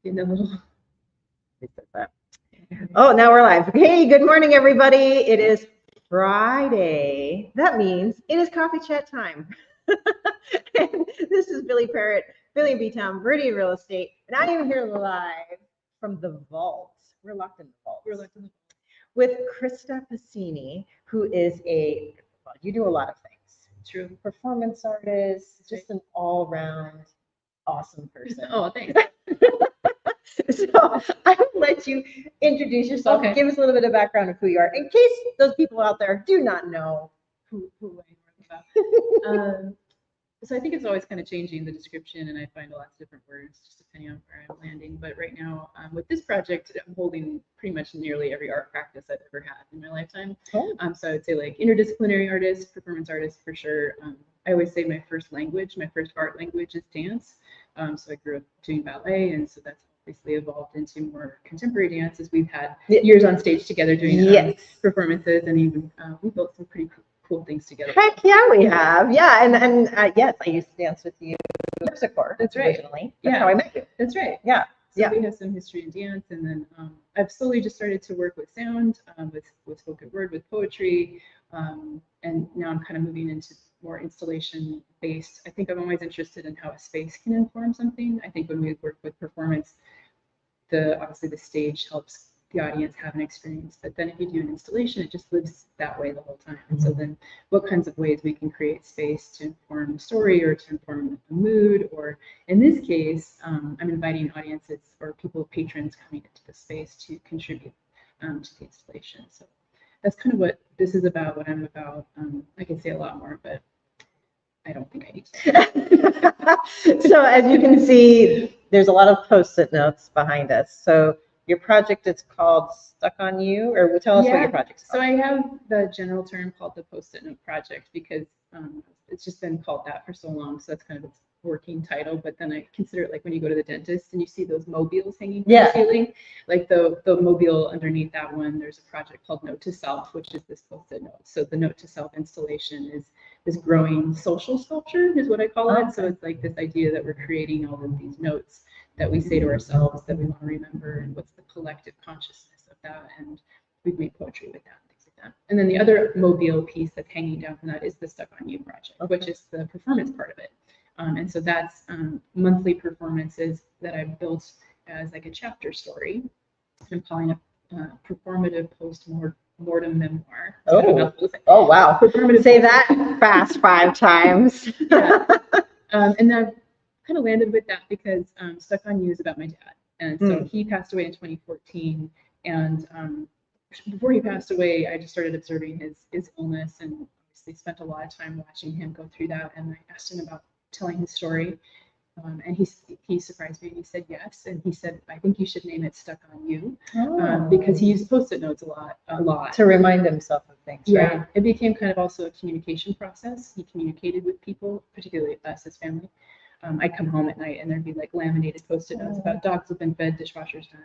in a little. Oh, now we're live. Hey, good morning, everybody. It is Friday. That means it is coffee chat time. And this is Billy Parrott, Billy B-Town, Viridian Real Estate, and I am here live from the vault. We're locked in the vault. We're locked in the with Krista Pasini, who is well, you do a lot of things. True. Performance artist, just an all-round awesome person. Oh, thanks. So I will let you introduce yourself, Okay. Give us a little bit of background of who you are, in case those people out there do not know who I am about. So I think it's always kind of changing the description, and I find lots of different words just depending on where I'm landing. But right now, with this project, I'm holding pretty much nearly every art practice I've ever had in my lifetime. Oh. So I would say like interdisciplinary artist, performance artist for sure. I always say my first art language is dance. So I grew up doing ballet, and so that's obviously evolved into more contemporary dance as we've had years on stage together doing performances, and even we built some pretty cool things together. Heck yeah, we have. Yeah, and yes, I used to dance with you in Mexico. That's right. Originally. That's how I met you. That's right. Yeah. So we have some history in dance, and then I've slowly just started to work with sound, with spoken word, with poetry, and now I'm kind of moving into more installation based. I think I'm always interested in how a space can inform something. I think when we work with performance, obviously the stage helps the audience have an experience, but then if you do an installation, it just lives that way the whole time. And so then what kinds of ways we can create space to inform a story or to inform a mood, or in this case, I'm inviting audiences or patrons coming into the space to contribute to the installation. So that's kind of what this is about, what I'm about. I can say a lot more, but I don't think I need to. So as you can see, there's a lot of Post-it notes behind us. So your project is called Stuck on You, or tell us what your project's called. So I have the general term called the Post-it Note Project because it's just been called that for so long. So that's kind of its working title. But then I consider it like when you go to the dentist and you see those mobiles hanging from the ceiling, like the mobile underneath that one, there's a project called Note to Self, which is this Post-it note. So the Note to Self installation is this growing social sculpture is what I call it. So it's like this idea that we're creating all of these notes that we say to ourselves that we want to remember, and what's the collective consciousness of that, and we've made poetry with that and things like that. And then the other mobile piece that's hanging down from that is the Stuck on You project, which is the performance part of it. And so that's monthly performances that I've built as like a chapter story. I'm calling it performative post-mortem memoir. Oh wow! Say that fast 5 times. And then I've kind of landed with that because Stuck on You is about my dad, and so he passed away in 2014. And before he passed away, I just started observing his illness, and obviously spent a lot of time watching him go through that. And I asked him about telling his story, and he surprised me, and he said yes. And he said, I think you should name it Stuck on You, because he used Post-it notes a lot to remind himself of things. Yeah, right? It became kind of also a communication process. He communicated with people, particularly us as family. I'd come home at night and there'd be like laminated Post-it notes about dogs have been fed, dishwashers done,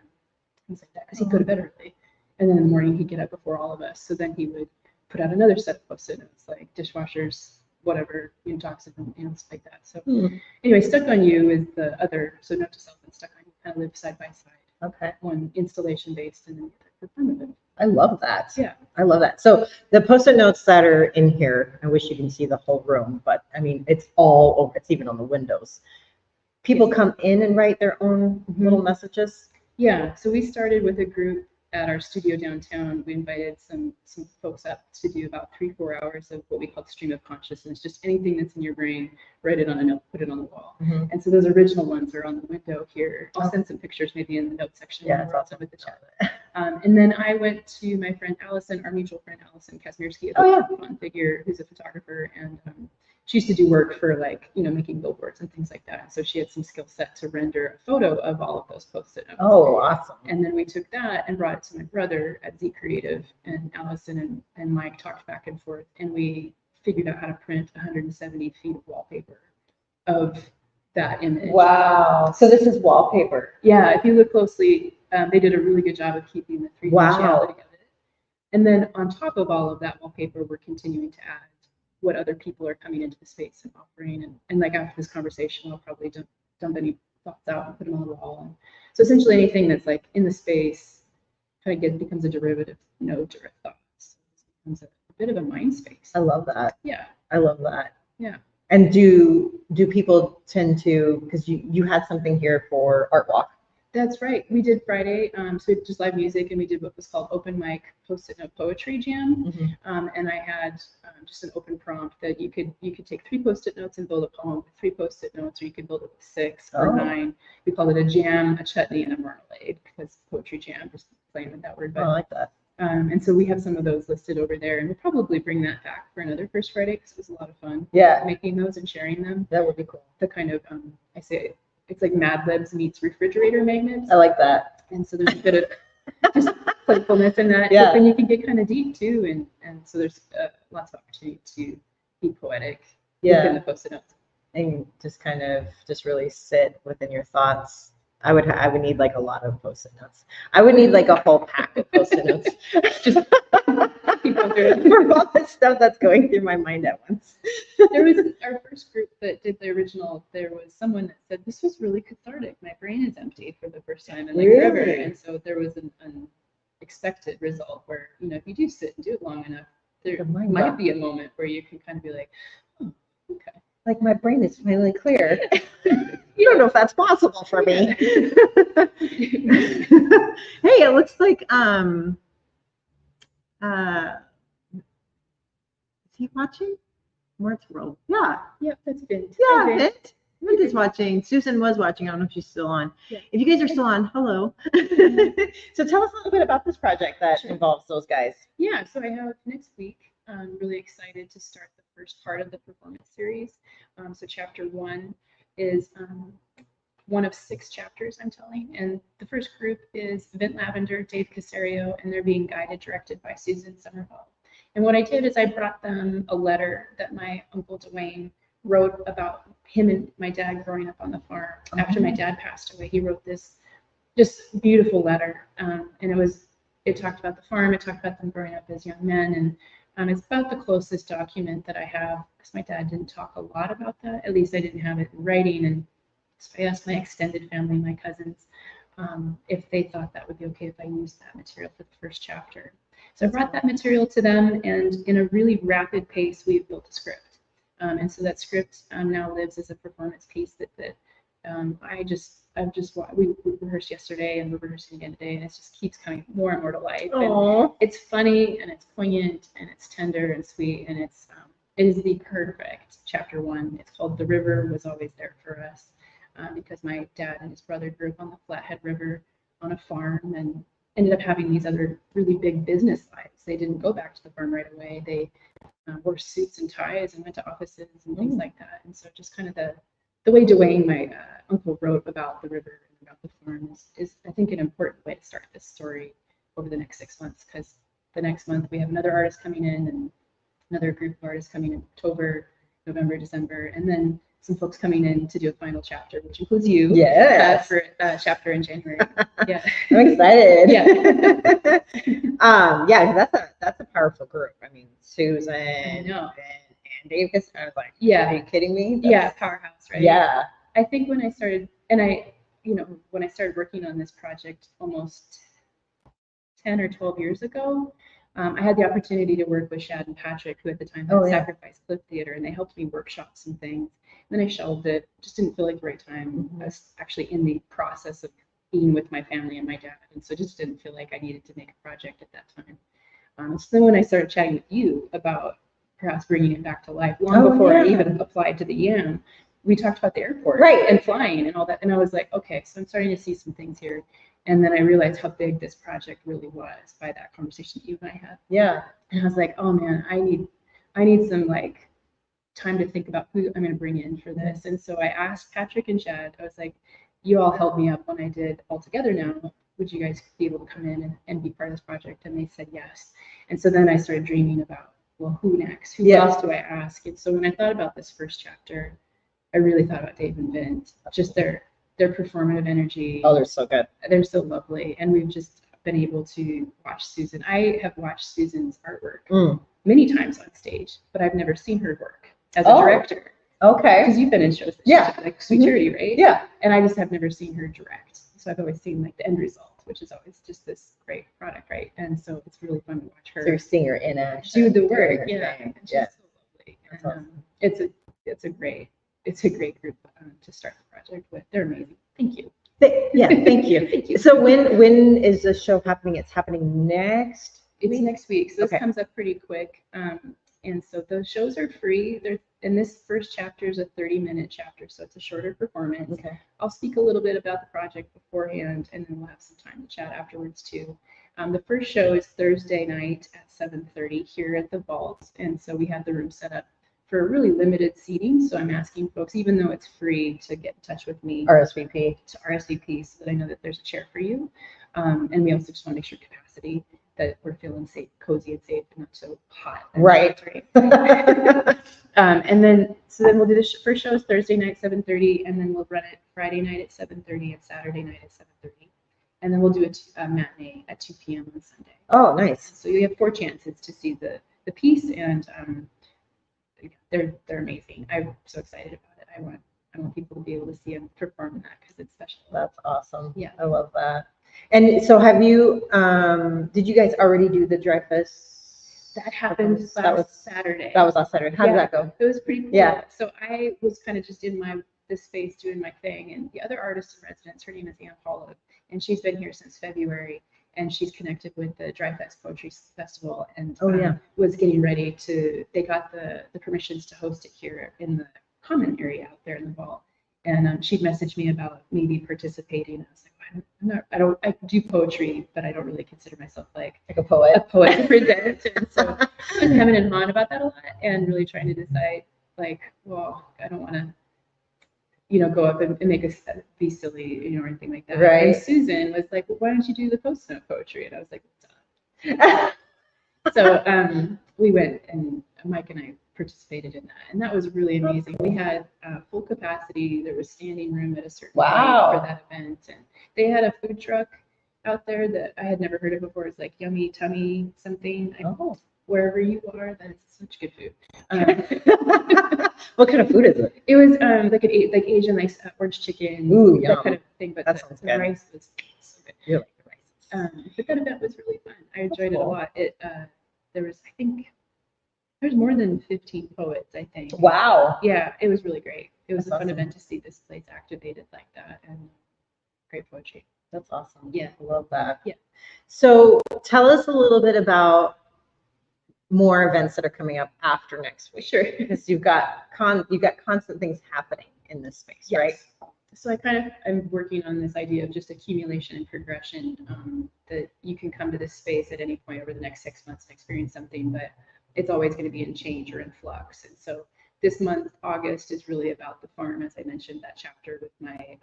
things like that, because he'd go to bed early. And then in the morning he'd get up before all of us. So then he would put out another set of Post-it notes, like dishwashers, whatever, dogs have been, stuff like that. So anyway, Stuck on You is the other, so Note to Self and Stuck on You kind of live side by side. Okay. One installation based and then the other performative. I love that. Yeah. I love that. So the Post-it notes that are in here, I wish you can see the whole room, but I mean, it's all over. It's even on the windows. People come in and write their own little messages. Yeah. So we started with a group at our studio downtown. We invited some folks up to do about 3-4 hours of what we call the stream of consciousness, just anything that's in your brain, write it on a note, put it on the wall. And so those original ones are on the window here. I'll send some pictures maybe in the note section. Yeah, it's awesome with the chat. And then I went to my friend Allison, our mutual friend Allison Kazmierski, a fun figure who's a photographer, and she used to do work for like, making billboards and things like that. So she had some skill set to render a photo of all of those Post-it notes. Oh, awesome. And then we took that and brought it to my brother at Z Creative, and Allison and Mike talked back and forth, and we figured out how to print 170 feet of wallpaper of that image. Wow. So this is wallpaper. Yeah, if you look closely, they did a really good job of keeping the 3D reality of it. And then on top of all of that wallpaper, we're continuing to add what other people are coming into the space and offering. And like after this conversation, I'll probably dump any thoughts out and put them on the wall. And so essentially anything that's like in the space kind of becomes a derivative node to thoughts. It becomes a bit of a mind space. I love that. Yeah. I love that. Yeah. And do people tend to, because you had something here for Art Walk? That's right. We did Friday, so we did just live music, and we did what was called open mic post-it note poetry jam. Mm-hmm. And I had just an open prompt that you could take 3 post-it notes and build a poem with 3 post-it notes, or you could build it with 6 or 9. We called it a jam, a chutney, and a marmalade, because poetry jam, just playing with that word. But, I like that. And so we have some of those listed over there, and we'll probably bring that back for another First Friday, because it was a lot of fun. Yeah. Making those and sharing them. That would be cool. The kind of, I say, it's like Mad Libs meets refrigerator magnets. I like that. And so there's a bit of just playfulness in that. Yeah. But then you can get kind of deep too. And so there's lots of opportunity to be poetic within the post-it notes. And just kind of just really sit within your thoughts. I would need like a lot of post-it notes. I would need like a whole pack of post-it notes. Just for all the stuff that's going through my mind at once. There was our first group that did the original. There was someone that said, this was really cathartic. My brain is empty for the first time in like forever. And so there was an unexpected result where, if you do sit and do it long enough, there might be a moment where you can kind of be like, oh, okay. Like my brain is finally clear. You don't know if that's possible for me. Hey, it looks like is he watching? Where's World? Yeah. Yep, that's Vint. Yeah, Vint. Vint is watching. Susan was watching. I don't know if she's still on. Yeah. If you guys are still on, hello. So tell us a little bit about this project that involves those guys. Yeah, so I have next week. I'm really excited to start the first part of the performance series. So chapter 1 is one of 6 chapters I'm telling. And the first group is Vint Lavender, Dave Casario, and they're being guided, directed by Susan Somerville. And what I did is I brought them a letter that my Uncle Dwayne wrote about him and my dad growing up on the farm. After my dad passed away, he wrote this just beautiful letter. And it talked about the farm, it talked about them growing up as young men, and it's about the closest document that I have, because my dad didn't talk a lot about that. At least I didn't have it in writing. And so I asked my extended family, my cousins, if they thought that would be okay if I used that material for the first chapter. So I brought that material to them, and in a really rapid pace, we've built a script. And so that script now lives as a performance piece that we rehearsed yesterday, and we're rehearsing again today, and it just keeps coming more and more to life. And it's funny, and it's poignant, and it's tender and sweet, and it is the perfect chapter 1. It's called "The River Was Always There for Us," because my dad and his brother grew up on the Flathead River on a farm, and ended up having these other really big business lives. They didn't go back to the farm right away. They wore suits and ties and went to offices and things like that. And so just kind of the way Dwayne, my uncle, wrote about the river and about the farm is I think an important way to start this story over the next 6 months, because the next month we have another artist coming in and another group of artists coming in October, November, December, and then some folks coming in to do a final chapter, which includes you. Yes. For a chapter in January. Yeah. I'm excited. Yeah. Yeah, that's a powerful group. I mean, Susan and Dave. I was like, yeah. Are you kidding me? Powerhouse, right? Yeah. I think when I started, when I started working on this project almost 10 or 12 years ago, I had the opportunity to work with Shad and Patrick, who at the time had Sacrifice Clip Theater, and they helped me workshop some things. And then I shelved it, just didn't feel like the right time. I was actually in the process of being with my family and my dad, and so just didn't feel like I needed to make a project at that time. So then when I started chatting with you about perhaps bringing it back to life, long before I even applied to the YAM, we talked about the airport and flying and all that, and I was like, okay, so I'm starting to see some things here. And then I realized how big this project really was by that conversation that you and I had. Yeah. And I was like, oh man, I need some like time to think about who I'm going to bring in for this. And so I asked Patrick and Chad, I was like, you all helped me up when I did All Together Now. Would you guys be able to come in and be part of this project? And they said yes. And so then I started dreaming about, well, who next? Who else do I ask? And so when I thought about this first chapter, I really thought about Dave and Vint, just their performative energy. Oh, they're so good. They're so lovely. And we've just been able to watch Susan. I have watched Susan's artwork many times on stage, but I've never seen her work as a director. Okay. Because you've been in shows that Yeah. like Sweet Charity, right? Yeah. And I just have never seen her direct. So I've always seen like the end result, which is always just this great product, right? And so it's really fun to watch her. So you're seeing her in action. Do the work, yeah. And she's yeah. so lovely. That's And, awesome. it's a great group to start the project with. They're amazing. Thank you. Yeah, thank you. Thank you. So when is the show happening? It's happening next It's week? next week. So this Okay. comes up pretty quick. And so those shows are free. And this first chapter is a 30-minute chapter, so it's a shorter performance. Okay. I'll speak a little bit about the project beforehand, and then we'll have some time to chat afterwards too. The first show is Thursday night at 7:30 here at the Vault, and so we have the room set up for really limited seating. So I'm asking folks, even though it's free, to get in touch with me. RSVP. To RSVP so that I know that there's a chair for you. And we also just want to make sure capacity, that we're feeling safe, cozy and safe, and not so hot. Right. And then we'll do the first show is Thursday night, 7:30, and then we'll run it Friday night at 7:30 and Saturday night at 7:30. And then we'll do a matinee at 2 p.m. on Sunday. Oh, nice. So you have 4 chances to see the piece, and they're amazing. I'm so excited about it. I want people to be able to see them perform that because it's special. That's awesome. Yeah. I love that. And so have you, did you guys already do the Dreyfus? That happened last Saturday. That was last Saturday. How did that go? It was pretty cool. Yeah. So I was kind of just in this space doing my thing, and the other artist in residence, her name is Ann Paula, and she's been here since February, and she's connected with the Dreyfus Poetry Festival, and was getting ready to. They got the permissions to host it here in the common area out there in the vault, and she'd messaged me about maybe participating. I was like, I do poetry, but I don't really consider myself like a poet to present. And so I've been having and hawing about that a lot and really trying to decide, like, well, I don't want to, go up and make us be silly, or anything like that. Right. And Susan was like, well, why don't you do the post-note poetry? And I was like, done. So we went, and Mike and I participated in that, and that was really amazing. We had full capacity. There was standing room at a certain point for that event, and they had a food truck out there that I had never heard of before. It's like Yummy Tummy something. Wherever you are, that is such good food. What kind of food is it? It was like Asian, like orange chicken, that kind of thing. But the rice was so good. You like the rice? But that event was really fun. I enjoyed it a lot. There was, I think, there's more than 15 poets, I think. Wow. Yeah, it was really great. It was a fun awesome. event to see this place activated like that, and great poetry. That's awesome. Yeah. I love that. Yeah. So tell us a little bit about more events that are coming up after next week. Sure. Because you've got constant things happening in this space, right? So I'm working on this idea of just accumulation and progression, that you can come to this space at any point over the next 6 months and experience something, but it's always going to be in change or in flux. And so this month, August, is really about the farm, as I mentioned, that chapter with my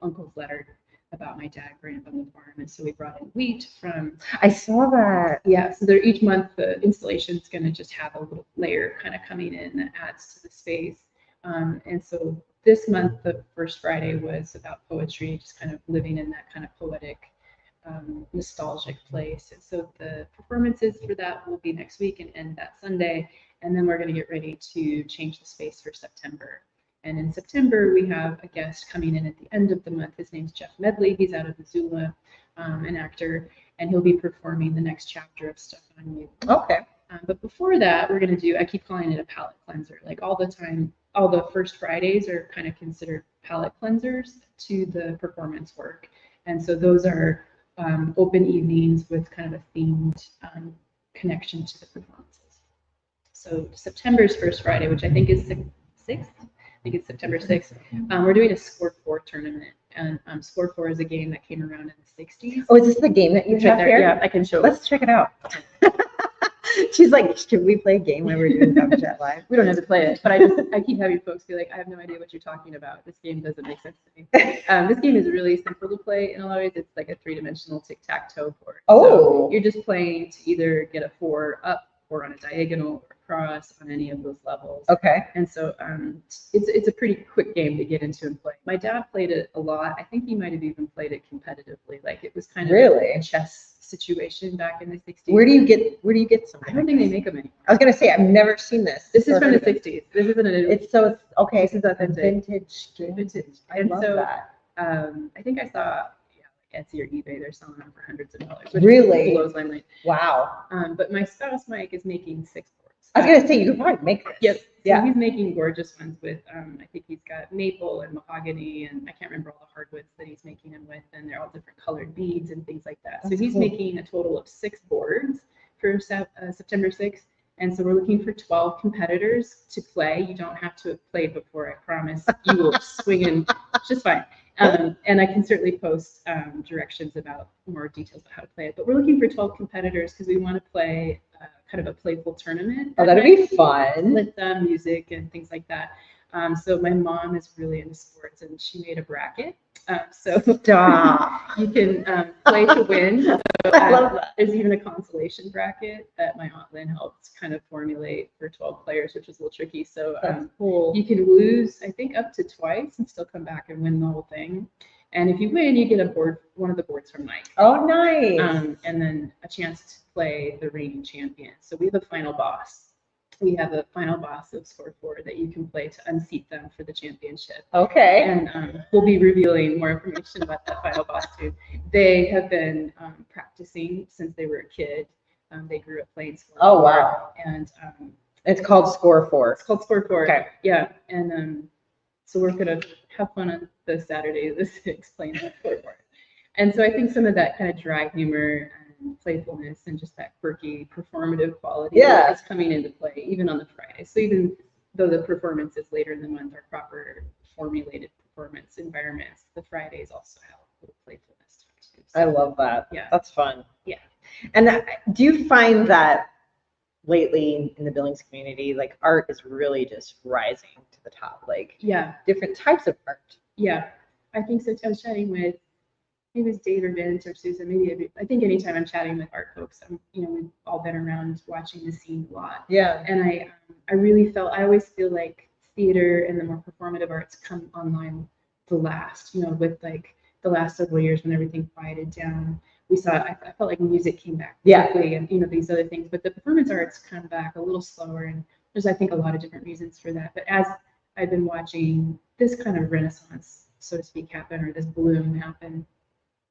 uncle's letter about my dad growing up on the farm. And so we brought in wheat from... I saw that. Yeah, so each month the installation is going to just have a little layer kind of coming in that adds to the space. And so this month, the first Friday was about poetry, just kind of living in that kind of poetic, nostalgic place. And so the performances for that will be next week and end that Sunday. And then we're going to get ready to change the space for September. And in September, we have a guest coming in at the end of the month. His name's Jeff Medley. He's out of Missoula, an actor, and he'll be performing the next chapter of Stuff on You. Okay. But before that, we're going to do, I keep calling it a palate cleanser. Like all the time, all the first Fridays are kind of considered palate cleansers to the performance work. And so those are open evenings with kind of a themed connection to the performances. So September's first Friday, which I think is 6th. I think it's September 6th. We're doing a Score 4 tournament. And Score 4 is a game that came around in the 60s. Oh, is this the game that you have there? here? Yeah, I can show. Let's check it out. She's like, can we play a game when we're doing Coffee Chat Live? We don't have to play it, but I keep having folks be like, I have no idea what you're talking about. This game doesn't make sense to me. This game is really simple to play in a lot of ways. It's like a 3-dimensional tic-tac-toe board. Oh. So you're just playing to either get a 4 up or on a diagonal or lacrosse on any of those levels. Okay. And so it's a pretty quick game to get into and play. My dad played it a lot. I think he might have even played it competitively. Like it was kind of Really? a chess situation back in the 60s. Where do you get some? I don't think they make them anymore. I was gonna say I've never seen this. This is from the 60s. This isn't an It's okay. This is authentic. Vintage game. Vintage. I And love so, that. I think I saw like Etsy or eBay, they're selling them for hundreds of dollars. Which Really? blows my mind. Wow. But my spouse Mike is making 6 boards. I was gonna say you could probably make this. Yep. So Yeah. he's making gorgeous ones with I think he's got maple and mahogany, and I can't remember all the hardwoods that he's making them with, and they're all different colored beads and things like that. That's so he's cool. making a total of 6 boards for September 6th. And so we're looking for 12 competitors to play. You don't have to have played before, I promise. You will swing in just fine. And I can certainly post directions about more details about how to play it. But we're looking for 12 competitors because we want to play kind of a playful tournament. Oh, that'd be fun. With music and things like that. So my mom is really into sports, and she made a bracket. So Stop. you can play to win. So, I love that. There's even a consolation bracket that my aunt Lynn helped kind of formulate for 12 players, which was a little tricky. So That's cool. you can lose, I think, up to twice and still come back and win the whole thing. And if you win, you get a board, one of the boards from Mike. Oh, nice. And then a chance to play the reigning champion. So we have a final boss. We have a final boss of Score 4 that you can play to unseat them for the championship. Okay. And we'll be revealing more information about that final boss too. They have been practicing since they were a kid. They grew up playing Score 4. Oh, wow. And It's called Score 4. it's called Score 4. Okay. Yeah. And so we're going to have fun on the Saturday the 6th playing that Score 4. And so I think some of that kind of dry humor and playfulness and just that quirky performative quality is coming into play even on the Friday. So even though the performance is later in the month, our proper formulated performance environments, the Fridays also have a little playfulness to it too. So, I love that. Yeah. That's fun. Yeah. And do you find that lately in the Billings community, like art is really just rising to the top, like different types of art? Yeah, I think so. I was chatting with, maybe it was Dave or Vince or Susan. Maybe I think anytime I'm chatting with art folks, we've all been around watching the scene a lot. Yeah. And I really I always feel like theater and the more performative arts come online the last, with like the last several years when everything quieted down. I felt like music came back quickly and, these other things, but the performance arts come back a little slower. And there's, I think, a lot of different reasons for that. But as I've been watching this kind of renaissance, so to speak, happen, or this bloom happen,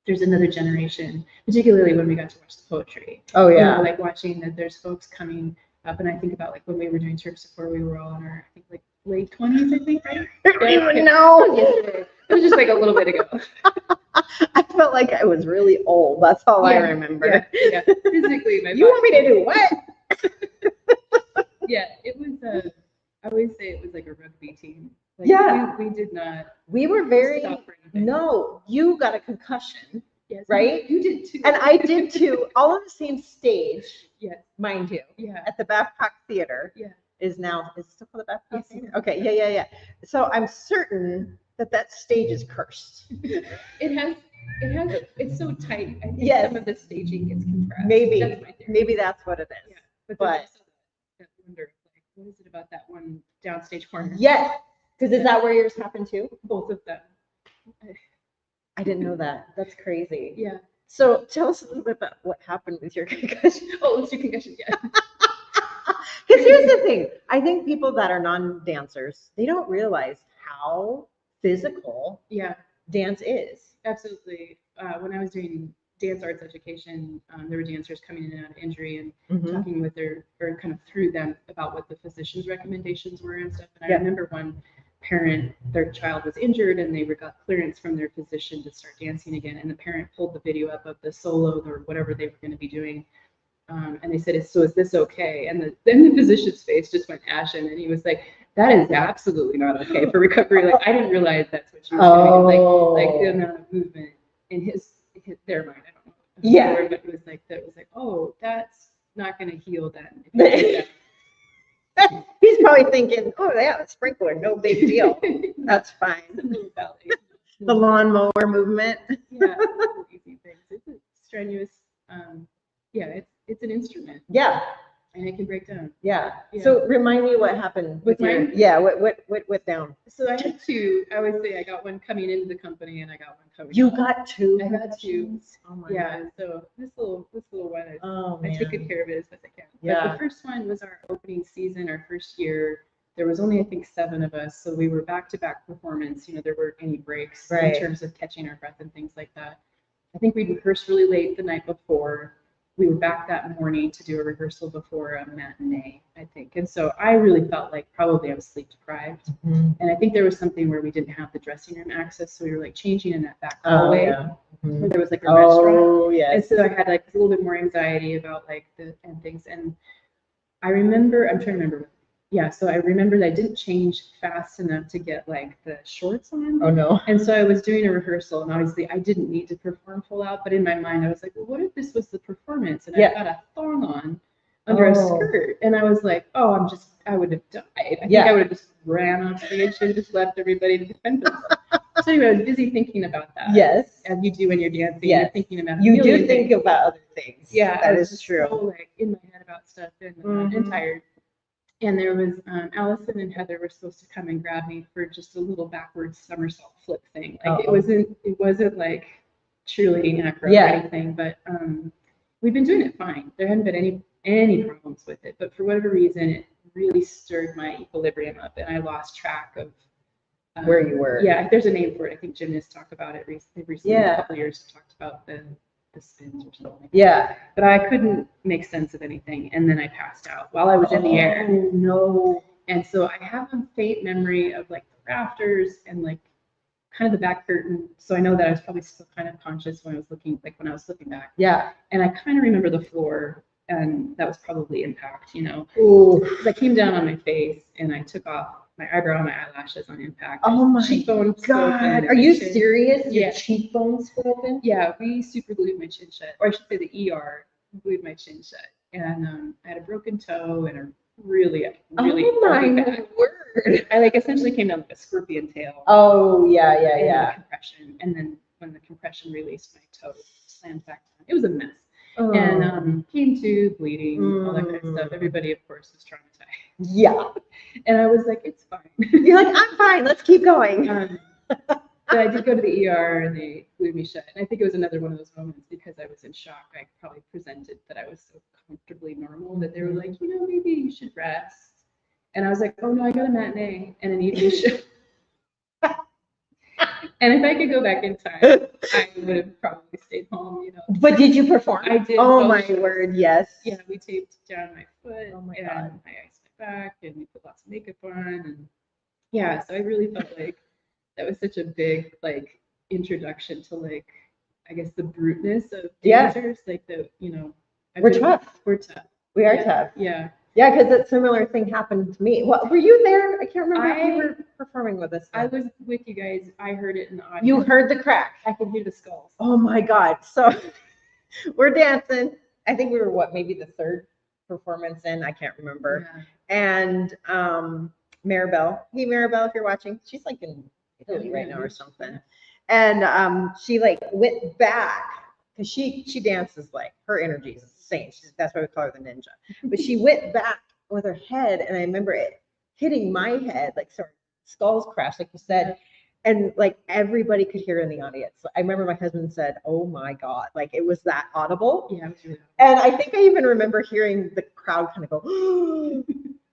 there's another generation, particularly when we got to watch the poetry. Oh, yeah. Like watching that there's folks coming up, and I think about like when we were doing Church Support, we were all in our, I think, like late 20s, I think, right? I don't even know. It was just like a little bit ago. I felt like I was really old. That's all I remember. Yeah. Physically, you want me to do what? Yeah, it was. I always say it was like a rugby team. Like, we did not. We were very. Stop for anything. No, you got a concussion. Yes, right? You did too. And I did too. All on the same stage. Yes. Mind you. Yeah. At the Babcock Theater. Yeah. Is it still called the Babcock Yes. Theater? Okay. Yeah. So I'm certain that stage is cursed. It's so tight. I think some of the staging gets compressed. Maybe. That's my theory. Maybe that's what it is. Yeah. But there's also that wonder, like, what is it about that one downstage corner? Yes. Because is that where yours happened too? Both of them. I didn't know that. That's crazy. Yeah. So tell us a little bit about what happened with your concussion. Oh, let's do concussion. Yeah. Because here's the thing. I think people that are non-dancers, they don't realize how physical dance is. Absolutely. When I was doing dance arts education, there were dancers coming in and out of injury and talking with or kind of through them about what the physician's recommendations were and stuff. And I remember one parent, their child was injured and they got clearance from their physician to start dancing again. And the parent pulled the video up of the solo or whatever they were going to be doing. And they said, so is this okay? And then the physician's face just went ashen and he was like, that is absolutely not okay for recovery. Like, I didn't realize that's what you were doing. Like the amount of movement in their mind, I don't know. Yeah. But it was like, oh, that's not going to heal then. He's probably thinking, oh yeah, a sprinkler, no big deal. That's fine. The lawnmower movement. Yeah, easy things. It's a strenuous. It's an instrument. Yeah. And it can break down. Yeah. Yeah. So remind me what happened With your, mine? yeah, what went down? So I had two. I would say I got one coming into the company and I got one coming You out. got two? I got two. Oh my Yeah. God. So this little one, Oh, I take good man. care of it as best I can. Yeah. But the first one was our opening season, our first year. There was only, I think, 7 of us. So we were back-to-back performance. You know, there weren't any breaks Right. in terms of catching our breath and things like that. I think we rehearsed really late the night before. We were back that morning to do a rehearsal before a matinee, I think. And so I really felt like probably I was sleep deprived. Mhm. And I think there was something where we didn't have the dressing room access. So we were like changing in that back Oh, hallway yeah. where there was like a restaurant. Oh, And yes. so I had like a little bit more anxiety about like and things. And I remember, I'm trying to remember. Yeah, so I remember that I didn't change fast enough to get like the shorts on. Oh, no. And so I was doing a rehearsal, and obviously I didn't need to perform full out, but in my mind I was like, well, what if this was the performance and Yeah. I got a thong on under a Oh. skirt? And I was like, oh, I would have died. I think Yeah. I would have just ran off stage and just left everybody to defend themselves. So anyway, I was busy thinking about that. Yes. As you do when you're dancing, Yes. you're thinking about a You do million think things. about other things. Yeah, that I was is just true. so like in my head about stuff and Mhm. tired. And there was Allison and Heather were supposed to come and grab me for just a little backwards somersault flip thing. Like Uh-oh. it wasn't like cheerleading acro Yeah. or anything, but we've been doing it fine. There hadn't been any problems with it, but for whatever reason, it really stirred my equilibrium up, and I lost track of Where you were. Yeah, there's a name for it. I think gymnasts talk about it recently. Yeah. A couple of years talked about the spins or something. Yeah. But I couldn't make sense of anything, and then I passed out while I was in the air. Oh, no. And so I have a faint memory of like the rafters and like kind of the back curtain. So I know that I was probably still kind of conscious when I was looking back. Yeah. And I kind of remember the floor, and that was probably impact, you know. Ooh. Because I came down on my face and I took off my eyebrow and my eyelashes on impact. Oh my Cheekbone God. Are you serious? Your Yeah. cheekbones open? Yeah, we super glued my chin shut, or I should say the ER glued my chin shut. And I had a broken toe and a really Oh my back. word. I like essentially came down like a scorpion tail. Oh, yeah, yeah, and yeah. Compression. And then when the compression released, my toe slammed back down. It was a mess. Oh. And came to bleeding, all that kind of stuff. Mm. Everybody, of course, was traumatized. Yeah. And I was like, it's fine. You're like, I'm fine. Let's keep going. But I did go to the ER and they glued me shut. And I think it was another one of those moments because I was in shock. I probably presented that I was so comfortably normal that they were like, you know, maybe you should rest. And I was like, oh no, I got a matinee and an evening show. And if I could go back in time, I would have probably stayed home, you know. But did you perform? I did. Oh both my shows. word, yes. Yeah, we taped down my foot Oh my and God. I iced my back and we put lots of makeup on and yeah, so I really felt like that was such a big like introduction to like I guess the bruteness of Yeah. dancers, like the you know We're tough. We're tough. We are Yeah. tough. Yeah. Yeah, because a similar thing happened to me. What were you there? I can't remember if you were performing with us. I was with you guys. I heard it in the audience. You heard the crack. I could hear the skulls. Oh my God. So we're dancing. I think we were maybe the third performance in, I can't remember. Yeah. And Maribel, hey Maribel, if you're watching, she's like in Italy right now or something. And she like went back because she dances like her energy is insane. That's why we call her the ninja. But she went back with her head, and I remember it hitting my head, like sort of skulls crashed, like you said. And like everybody could hear in the audience. I remember my husband said, "Oh my God!" Like it was that audible. Yeah, it was really And I think I even remember hearing the crowd kind of go, oh,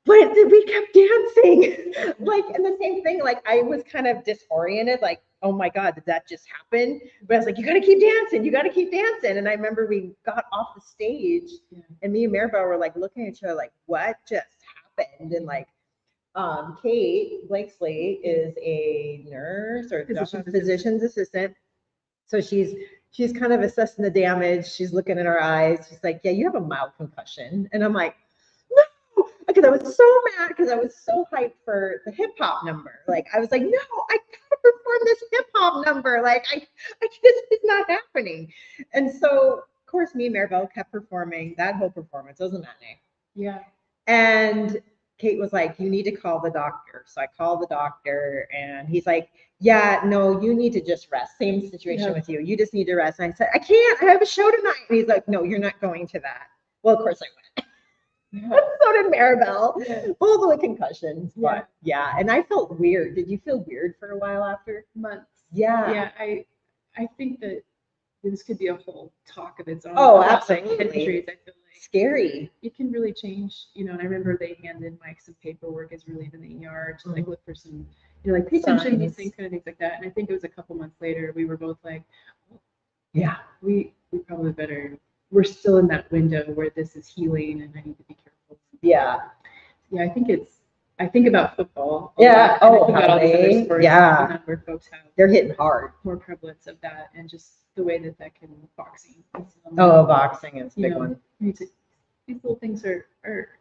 but we kept dancing. Like, and the same thing, like I was kind of disoriented, like, oh my God, did that just happen? But I was like, you got to keep dancing. You got to keep dancing. And I remember we got off the stage and me and Maribel were like looking at each other like, what just happened? And like, Kate Blakesley is a nurse or physician's assistant. So she's kind of assessing the damage. She's looking in her eyes. She's like, yeah, you have a mild concussion. And I'm like, no, because I was so mad because I was so hyped for the hip hop number. Like I was like, no, I gotta perform this hip hop number. Like I just, it's not happening. And so of course me and Maribel kept performing that whole performance. It was a matinee. Yeah. And Kate was like, you need to call the doctor. So I called the doctor and he's like, yeah, no, you need to just rest. Same situation with you. You just need to rest. And I said, I can't, I have a show tonight. And he's like, no, you're not going to that. Well, of course I went. So did Maribel. Yeah. Both with concussions. Yeah. But yeah, and I felt weird. Did you feel weird for a while after? Months. Yeah. Yeah, I think that this could be a whole talk of its own. Oh, about absolutely. head injuries. I feel like Scary. it can really change, and I remember they handed Mike some paperwork as we're leaving the ER to like look for some, like pay attention, these things, kind of things like that. And I think it was a couple months later, we were both like, yeah, we probably better. We're still in that window where this is healing, and I need to be careful. Yeah. Yeah, I think about football. Yeah. Oh, about all these other sports, yeah. Where folks have they're hitting hard. More prevalence of that, and just the way that can boxing. Boxing is a big one. These little things are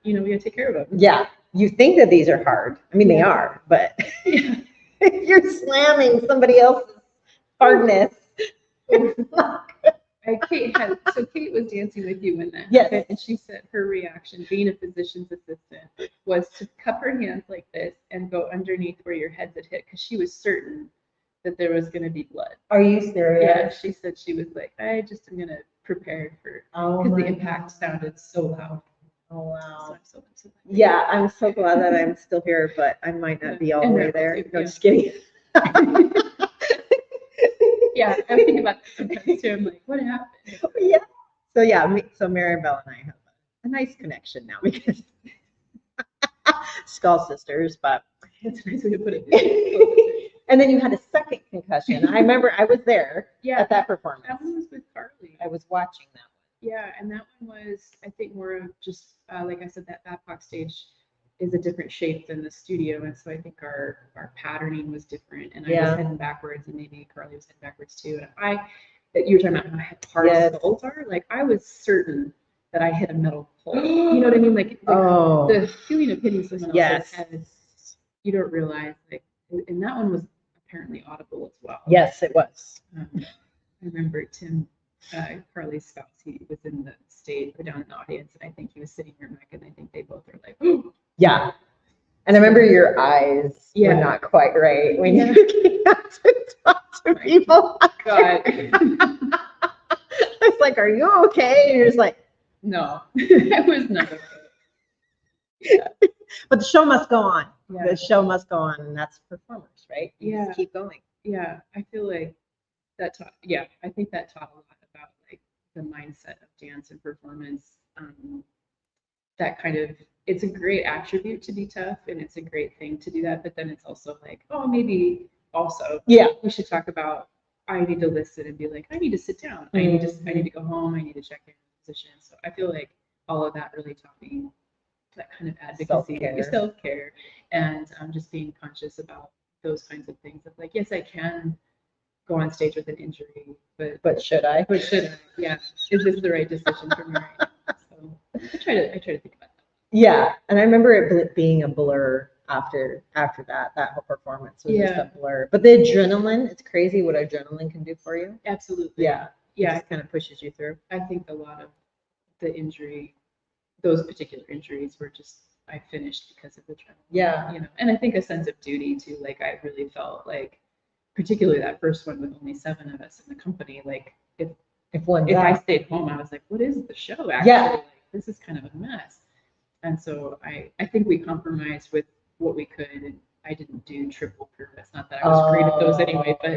we gotta take care of them. Yeah, you think that these are hard. I mean, they are, but you're slamming somebody else's hardness. Kate was dancing with you in that. Yes. And she said her reaction, being a physician's assistant, was to cup her hands like this and go underneath where your heads had hit, because she was certain that there was going to be blood. Are you serious? Yeah, she said she was like, I just am going to prepare for, because the impact sounded so loud. Oh, wow. So yeah, I'm so glad that I'm still here, but I might not be all the way there. No, just kidding. Yeah, I think about that sometimes too. I'm like, what happened? Yeah. So Maribel and I have a nice connection now because skull sisters, but that's a nice way to put it. And then you had a second concussion. I remember I was there at that performance. That one was with Carly. I was watching that one. Yeah, and that one was, I think, more of just like I said, that Babcock stage is a different shape than the studio, and so I think our patterning was different, and I was heading backwards, and maybe Carly was heading backwards too. And you were talking about how hard skulls are. Like I was certain that I hit a metal pole. You know what I mean? Like the feeling of hitting someone else's head, you don't realize. Like, and that one was apparently audible as well. Yes, it was. I remember Tim, Carly's spouse, he was in the stage or down in the audience, and I think he was sitting near Mike, and I think they both were like, "Ooh." Yeah. And I remember your eyes were not quite right when you came out to talk to people. God. I was like, are you okay? And you're just like, no, I was not okay. Yeah. But the show must go on. Yeah. The show must go on, and that's performers, right? You just keep going. Yeah, I feel like that taught, I think that taught a lot about like the mindset of dance and performance. That kind of, it's a great attribute to be tough, and it's a great thing to do that, but then it's also like, oh, maybe also we should talk about, I need to listen and be like, I need to sit down. I need to go home. I need to check in position. So I feel like all of that really taught me that kind of advocacy, self-care, and just being conscious about those kinds of things of like, yes, I can go on stage with an injury, but should I? But should I? Yeah. Is this the right decision for me right now? So I try to think about that. Yeah. And I remember it being a blur after that whole performance was just a blur. But the adrenaline, it's crazy what adrenaline can do for you. Absolutely. Yeah. Yeah. It just kind of pushes you through. I think a lot of the those particular injuries were just, I finished because of the adrenaline. Yeah. And I think a sense of duty too. Like I really felt like, particularly that first one with only 7 of us in the company, like if I stayed home, I was like, what is the show actually? Like, this is kind of a mess. And so I think we compromised with what we could, and I didn't do triple purpose. Not that I was great at those anyway, but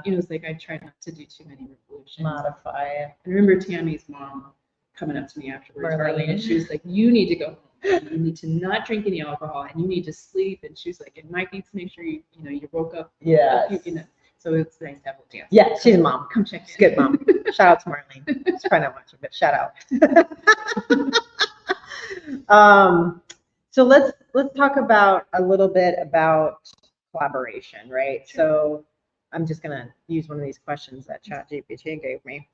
it's like I tried not to do too many revolutions. Modify it. I remember Tammy's mom coming up to me afterwards, Marlene, and she was like, you need to go home. You need to not drink any alcohol, and you need to sleep. And she was like, and Mike needs to make sure you woke up. Yeah. So it's nice to have a dance. Yeah, she's a mom. Come check in. She's a good mom. Shout out to Marlene. She's probably not watching, but shout out. So let's talk about a little bit about collaboration, right? Sure. So I'm just gonna use one of these questions that ChatGPT gave me.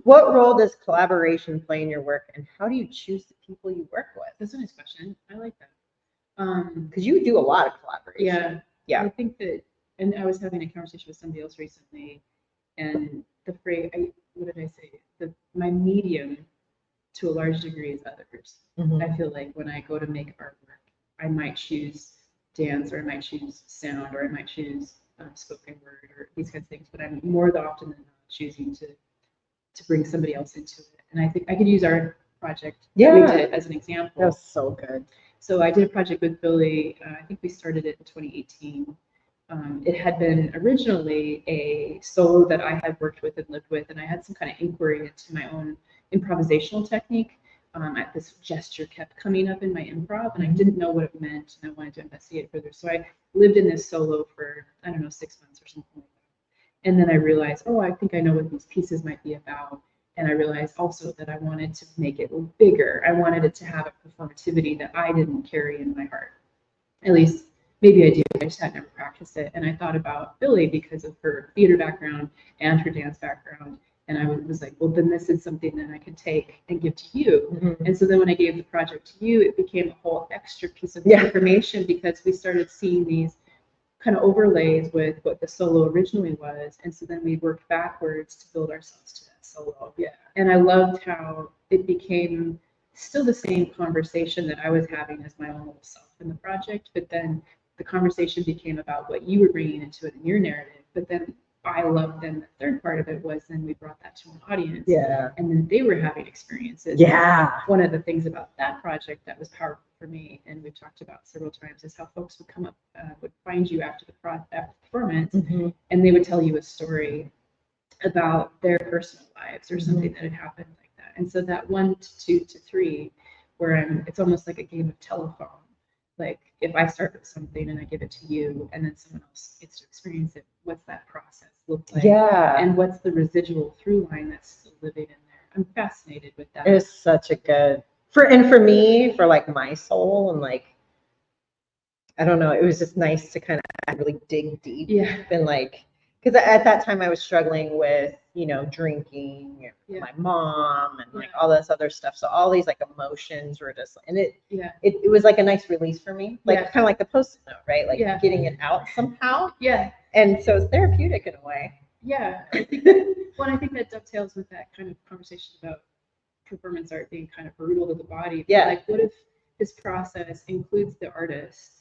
What role does collaboration play in your work, and how do you choose the people you work with? That's a nice question. I like that. Because you do a lot of collaboration. Yeah. I think that, and I was having a conversation with somebody else recently, and the phrase, what did I say? My medium, to a large degree, is others. Mm-hmm. I feel like when I go to make artwork, I might choose dance, or I might choose sound, or I might choose spoken word, or these kinds of things. But I'm more often than not choosing to bring somebody else into it. And I think I could use art project that we did as an That example. was so good. So I did a project with Billy. I think we started it in 2018. It had been originally a solo that I had worked with and lived with, and I had some kind of inquiry into my own improvisational technique. This gesture kept coming up in my improv, and I didn't know what it meant, and I wanted to investigate further. So I lived in this solo for, I don't know, 6 months or something like that. And then I realized, oh, I think I know what these pieces might be about. And I realized also that I wanted to make it bigger. I wanted it to have a performativity that I didn't carry in my heart. At least, maybe I do. I just had never practiced it. And I thought about Billy because of her theater background and her dance background. And I was like, well, then this is something that I could take and give to you. And so then when I gave the project to you, it became a whole extra piece of information because we started seeing these kind of overlays with what the solo originally was. And so then we worked backwards to build ourselves to that solo. Yeah. And I loved how it became still the same conversation that I was having as my own little self in the project, but then the conversation became about what you were bringing into it in your narrative. But then I loved then the third part of it was then we brought that to an audience. Yeah. And then they were having experiences. Yeah. One of the things about that project that was powerful for me, and we've talked about several times, is how folks would come up, would find you after the performance, and they would tell you a story about their personal lives or something that had happened like that. And so that 1 to 2 to 3, where it's almost like a game of telephone. Like if I start with something and I give it to you, and then someone else gets to experience it, what's that process look like? Yeah. And what's the residual through line that's still living in there? I'm fascinated with that. It was such a good for me, for like my soul, and like I don't know, it was just nice to kind of really dig deep. And like, because at that time I was struggling with, you know, drinking, my mom, and like all this other stuff. So all these like emotions were just, and it was like a nice release for me, like kind of like the Post-it note, right? Like getting it out somehow. And so it's therapeutic in a way. I think that, well, I think that dovetails with that kind of conversation about performance art being kind of brutal to the body. Like, what if this process includes the artist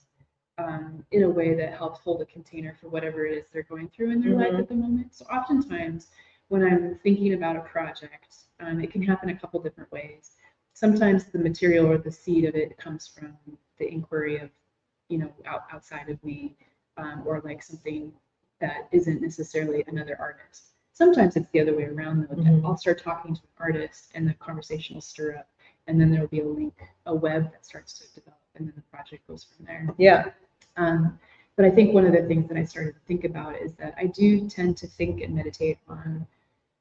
in a way that helps hold a container for whatever it is they're going through in their life at the moment? So oftentimes when I'm thinking about a project, it can happen a couple different ways. Sometimes the material or the seed of it comes from the inquiry of, you know, outside of me, or like something that isn't necessarily another artist. Sometimes it's the other way around, though. That I'll start talking to an artist and the conversation will stir up, and then there will be a link, a web that starts to develop, and then the project goes from there. But I think one of the things that I started to think about is that I do tend to think and meditate on,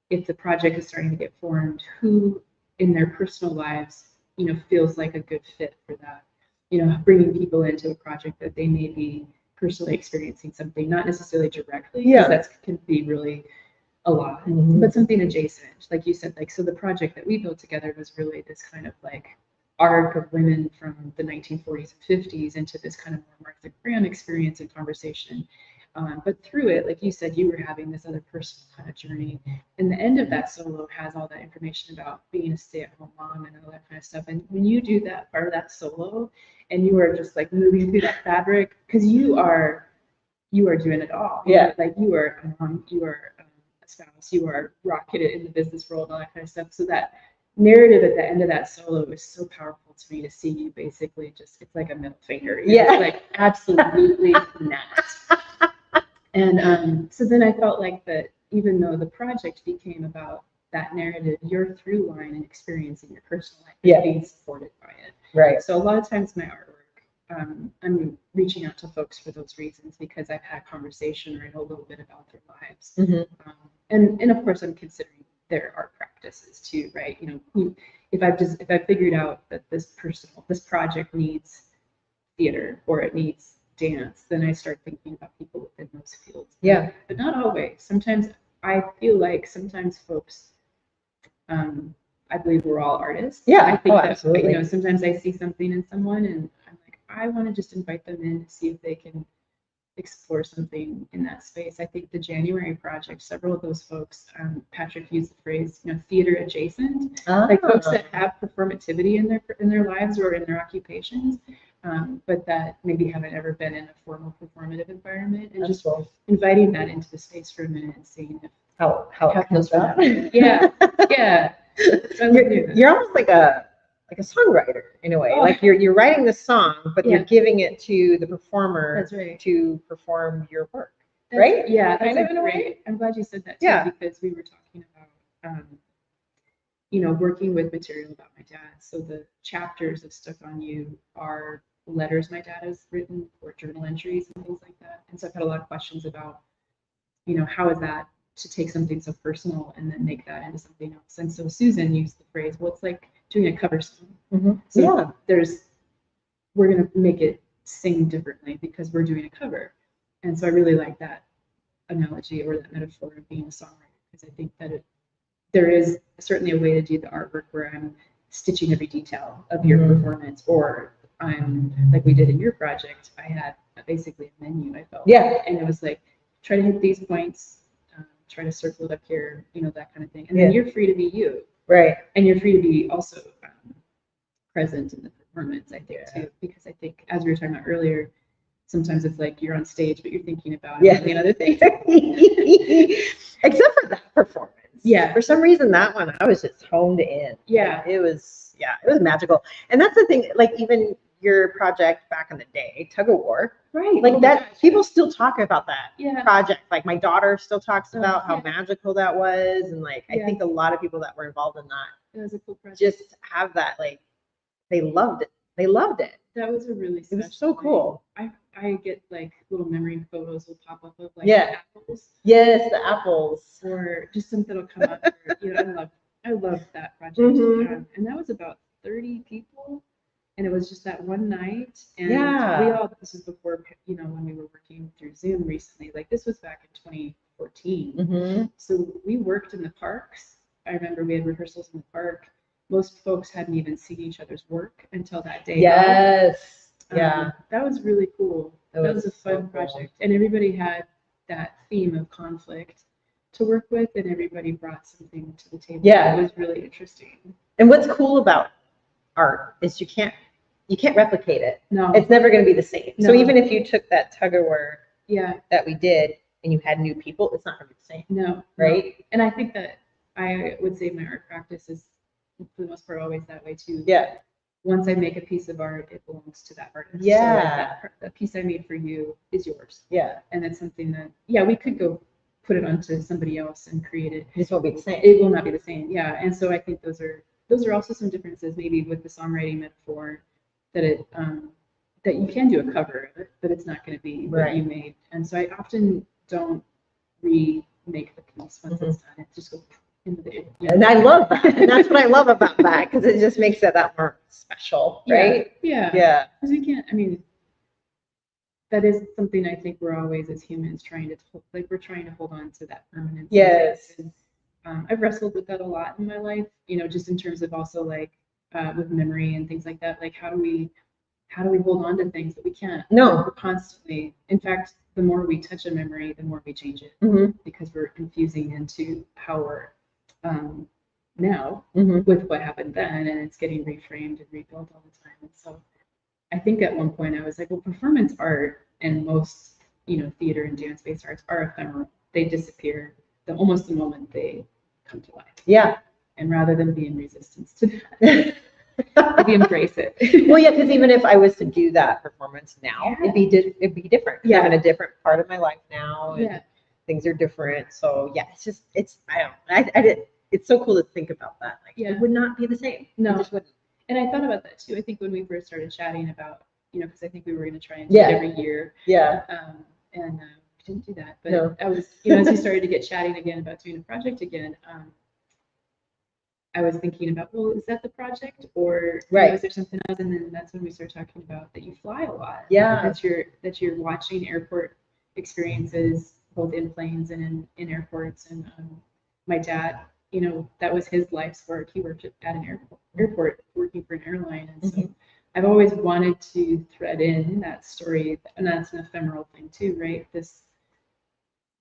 if the project is starting to get formed, who in their personal lives, you know, feels like a good fit for that. You know, bringing people into a project that they may be personally experiencing something, not necessarily directly, because that can be really a lot, but something adjacent, like you said. Like, so the project that we built together was really this kind of like arc of women from the 1940s and 50s into this kind of more Martha Graham experience and conversation. But through it, like you said, you were having this other personal kind of journey. And the end of that solo has all that information about being a stay-at-home mom and all that kind of stuff. And when you do that part of that solo, and you are just like moving through that fabric, because you are doing it all. Like you are a mom, you are a spouse, you are rocketed in the business world, all that kind of stuff. So that narrative at the end of that solo was so powerful to me, to see you basically just, it's like a middle finger. You're like, absolutely not. And so then I felt like that even though the project became about that narrative, your through line and experience in your personal life is being supported by it. So a lot of times my artwork, I'm reaching out to folks for those reasons, because I've had conversation or I know a little bit about their lives. And of course I'm considering their art practices too, right? You know, if I've figured out that this project needs theater or it needs dance, then I start thinking about people within those fields. But not always. Sometimes I feel like sometimes folks, I believe we're all artists. I think that, absolutely. You know, sometimes I see something in someone and I'm like, I want to just invite them in to see if they can explore something in that space. I think the January project, several of those folks, Patrick used the phrase, you know, theater adjacent, like folks that have performativity in their lives or in their occupations, but that maybe haven't ever been in a formal performative environment, and just inviting that into the space for a minute and seeing if how it comes out. So you're almost like a like a songwriter in a way. Oh. Like you're writing the song, but you're giving it to the performer That's right. to perform your work. Right? Yeah, Kind that's of in a way. great. I'm glad you said that too, Yeah. because we were talking about, you know, working with material about my dad. So the chapters of Stuck on You are letters my dad has written or journal entries and things like that. And so I've had a lot of questions about, you know, how is that to take something so personal and then make that into something else. And so Susan used the phrase, well, it's like doing a cover song. Mm-hmm. So we're going to make it sing differently because we're doing a cover. And so I really like that analogy or that metaphor of being a songwriter, because I think that there is certainly a way to do the artwork where I'm stitching every detail of your performance, or I'm like we did in your project. I had basically a menu, I felt. Yeah. And it was like, try to hit these points, try to circle it up here, you know, that kind of thing. And then you're free to be you. Right. And you're free to be also present in the performance, I think, too, because I think, as we were talking about earlier, sometimes it's like you're on stage, but you're thinking about another thing. Except for that performance. Yeah. For some reason, that one, I was just honed in. Yeah. It was magical. And that's the thing, like even your project back in the day, Tug of War. Right. Like people still talk about that project. Like my daughter still talks about how magical that was. And like, I think a lot of people that were involved in that it was a cool project. Just have that, like, they loved it. They loved it. That was a really special. It was so cool. I get like little memory photos will pop up of like the apples. Yes, the apples. Or just something will come up. Or, you know, I love that project. And that was about 30 people. And it was just that one night. And we all, this was before, you know, when we were working through Zoom recently, like this was back in 2014. So we worked in the parks. I remember we had rehearsals in the park. Most folks hadn't even seen each other's work until that day. Yes. That was really cool. That was a fun project. And everybody had that theme of conflict to work with, and everybody brought something to the table. It was really interesting. And what's cool about art is you can't replicate it. No. It's never going to be the same. No. So even if you took that tug of war that we did and you had new people, it's not going to be the same. No. Right? No. And I think that I would say my art practice is, for the most part, always that way too. Yeah. Once I make a piece of art, it belongs to that artist. Yeah. So like that piece I made for you is yours. Yeah. And it's something that, we could go put it onto somebody else and create it. It just won't be the same. It will not be the same. Yeah. And so I think those are also some differences maybe with the songwriting metaphor, that that you can do a cover of it, but it's not going to be what you made. And so I often don't remake the piece once it's done. It just goes into the And I love that. And that's what I love about that, because it just makes it that more special, right? Yeah. Because we can't, I mean, that is something I think we're always as humans trying to, we're trying to hold on to that permanence. Yes. And, I've wrestled with that a lot in my life, you know, just in terms of also like with memory and things like that. Like, how do we hold on to things that we can't? No. We're constantly, in fact, the more we touch a memory, the more we change it, because we're infusing into how we're now with what happened then, and it's getting reframed and rebuilt all the time. And so I think at one point I was like, well, performance art and most, you know, theater and dance-based arts are ephemeral. They disappear almost the moment they come to life. Yeah. And rather than be in resistance to that, we embrace it. Well, yeah, because even if I was to do that performance now, it'd be different. Yeah. I'm in a different part of my life now, and things are different. So yeah, it's so cool to think about that. Like, it would not be the same. No, it just wouldn't. And I thought about that too. I think when we first started chatting about, you know, because I think we were going to try and do it every year. Yeah. And we didn't do that. But I was, you know, as we started to get chatting again about doing a project again, I was thinking about, well, is that the project, or you know, is there something else? And then that's when we started talking about that you fly a lot. Yeah. That you're watching airport experiences, both in planes and in airports. And my dad, you know, that was his life's work. He worked at an airport working for an airline. And so I've always wanted to thread in that story, and that's an ephemeral thing too, right? This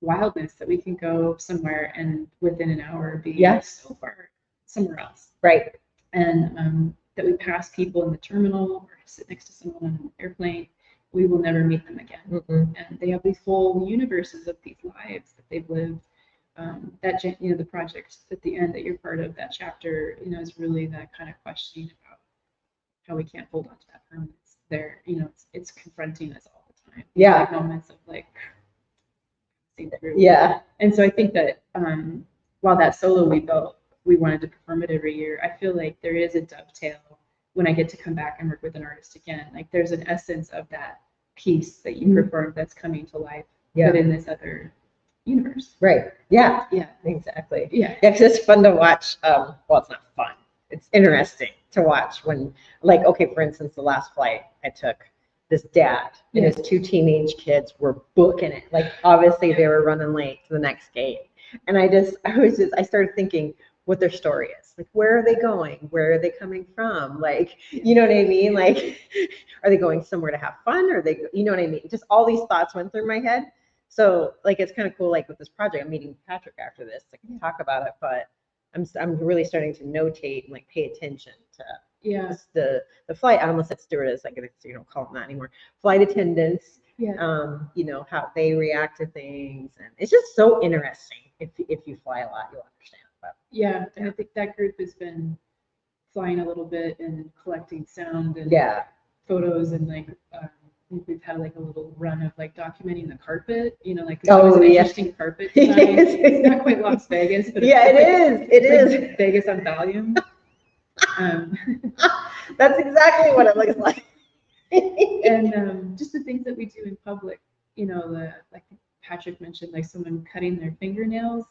wildness that we can go somewhere and within an hour be so far somewhere else. Right. And that we pass people in the terminal or sit next to someone on an airplane, we will never meet them again. And they have these whole universes of these lives that they've lived. That, you know, the project at the end that you're part of, that chapter, you know, is really that kind of questioning about how we can't hold on to that permanence there. It's confronting us all the time. Yeah. Like moments of like seeing through. Yeah. And so I think that while that solo we built, we wanted to perform it every year, I feel like there is a dovetail when I get to come back and work with an artist again. Like there's an essence of that piece that you performed that's coming to life, but in this other universe. Right. Yeah. Yeah. Exactly. Yeah. Yeah, because it's fun to watch. Well, it's not fun. It's interesting to watch when, like, okay, for instance, the last flight I took, this dad and his 2 teenage kids were booking it. Like, obviously they were running late to the next gate. And I started thinking what their story is. Like, where are they going? Where are they coming from? Like, you know what I mean? Like, are they going somewhere to have fun? Or you know what I mean? Just all these thoughts went through my head. So, like, it's kind of cool, like, with this project, I'm meeting Patrick after this to talk about it, but I'm really starting to notate and, like, pay attention to the flight, I almost said stewardess, I guess you don't call them that anymore, flight attendants, how they react to things. And it's just so interesting. If you fly a lot, you'll understand. But, and I think that group has been flying a little bit and collecting sound and photos, and like we've had like a little run of like documenting the carpet, like it's always an interesting carpet design. It's not quite Las Vegas, but it is like Vegas on volume. That's exactly what it looks like. And just the things that we do in public, like Patrick mentioned, like someone cutting their fingernails,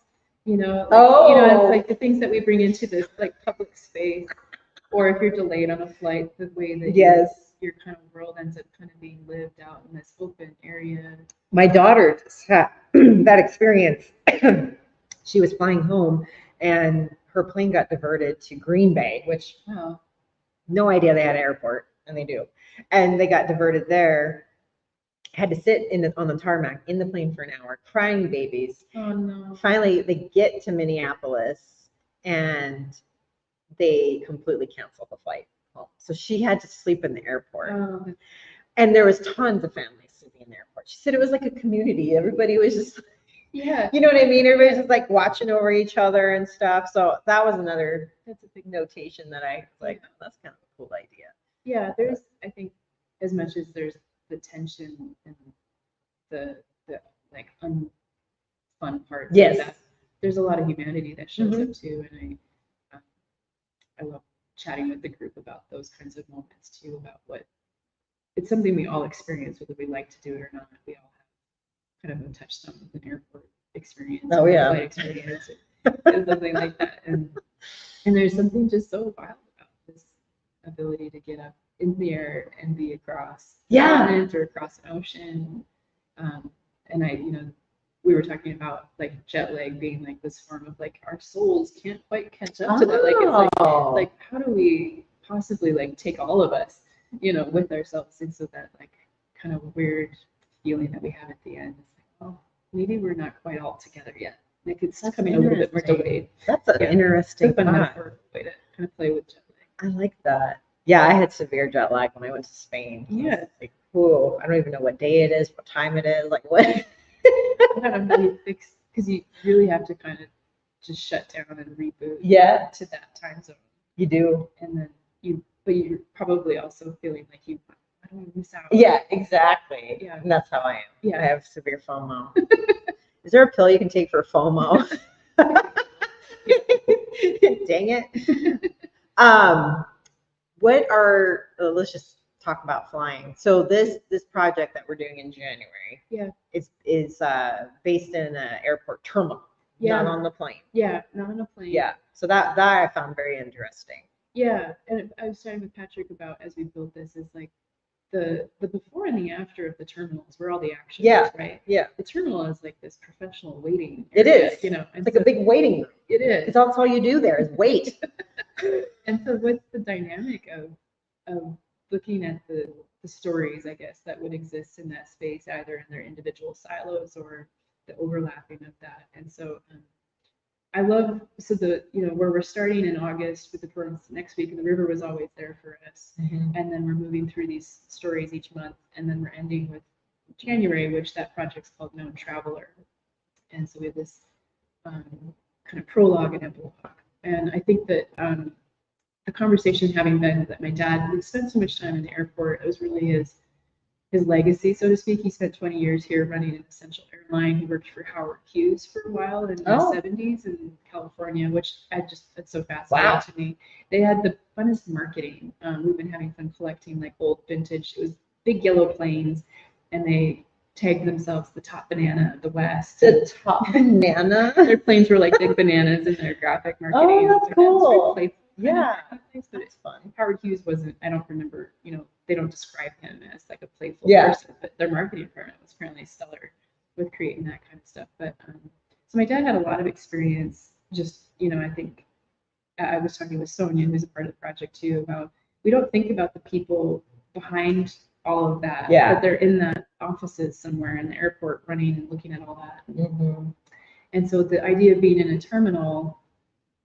it's like the things that we bring into this like public space, or if you're delayed on a flight, the way that your kind of world ends up kind of being lived out in this open area. My daughter just had that experience. She was flying home and her plane got diverted to Green Bay, which no idea they had an airport, and they do. And they got diverted there, had to sit on the tarmac in the plane for an hour, crying babies. Oh no. Finally, they get to Minneapolis and they completely canceled the flight home. So she had to sleep in the airport. Oh. And there was tons of families sleeping in the airport. She said it was like a community. Everybody was just, you know what I mean? Everybody's just like watching over each other and stuff. So that's a big notation that I like, that's kind of a cool idea. Yeah, there's, I think, as much as there's the tension and the like unfun part. Yes. There's a lot of humanity that shows up too, and I love chatting with the group about those kinds of moments too, about it's something we all experience, whether we like to do it or not. We all have kind of a touchstone with an airport experience, flight experience, or something like that. And there's something just so wild about this ability to get up in the air and be across the continent or across an ocean. And we were talking about like jet lag being like this form of like our souls can't quite catch up to that. Like it's like how do we possibly like take all of us, with ourselves into that like kind of weird feeling that we have at the end. It's like, oh, maybe we're not quite all together yet. Like it's coming a little bit more delayed. That's an interesting fun metaphor way to kind of play with jet lag. I like that. Yeah, I had severe jet lag when I went to Spain. Yeah. Like, whoa, I don't even know what day it is, what time it is, like what. I don't know how you fix, because you really have to kind of just shut down and reboot to that time zone. You do. And then but you're probably also feeling like I don't want to miss out. Yeah, exactly. Yeah. And that's how I am. Yeah. I have severe FOMO. Is there a pill you can take for FOMO? Dang it. Let's just talk about flying. So this project that we're doing in January is based in an airport terminal, not on the plane. Yeah, not on a plane. Yeah. So that I found very interesting. Yeah. And I was talking with Patrick about, as we built this, is like the before and the after of the terminal is where all the action is, right? Yeah. The terminal is like this professional waiting area, it is. And it's like a big waiting room. It is. Because that's all you do there is wait. And so what's the dynamic of looking at the stories, I guess, that would exist in that space, either in their individual silos or the overlapping of that. And so I love, where we're starting in August with the programs next week, and the river was always there for us. And then we're moving through these stories each month, and then we're ending with January, which that project's called Known Traveler. And so we have this kind of prologue and epilogue. And I think that the conversation having been that my dad would spend so much time in the airport, it was really his legacy, so to speak. He spent 20 years here running an essential airline. He worked for Howard Hughes for a while in the 70s in California, which it's so fascinating to me. They had the funnest marketing. We've been having fun collecting like old vintage. It was big yellow planes, and they tagged themselves the top banana of the West. The top banana? Their planes were like big bananas in their graphic marketing. Oh, that's cool. Yeah, but it's fun. Howard Hughes wasn't, I don't remember, they don't describe him as like a playful person, but their marketing department was apparently stellar with creating that kind of stuff. But so my dad had a lot of experience. Just, I think I was talking with Sonia, who's a part of the project too, about we don't think about the people behind all of that, but they're in the offices somewhere in the airport running and looking at all that. Mm-hmm. And so the idea of being in a terminal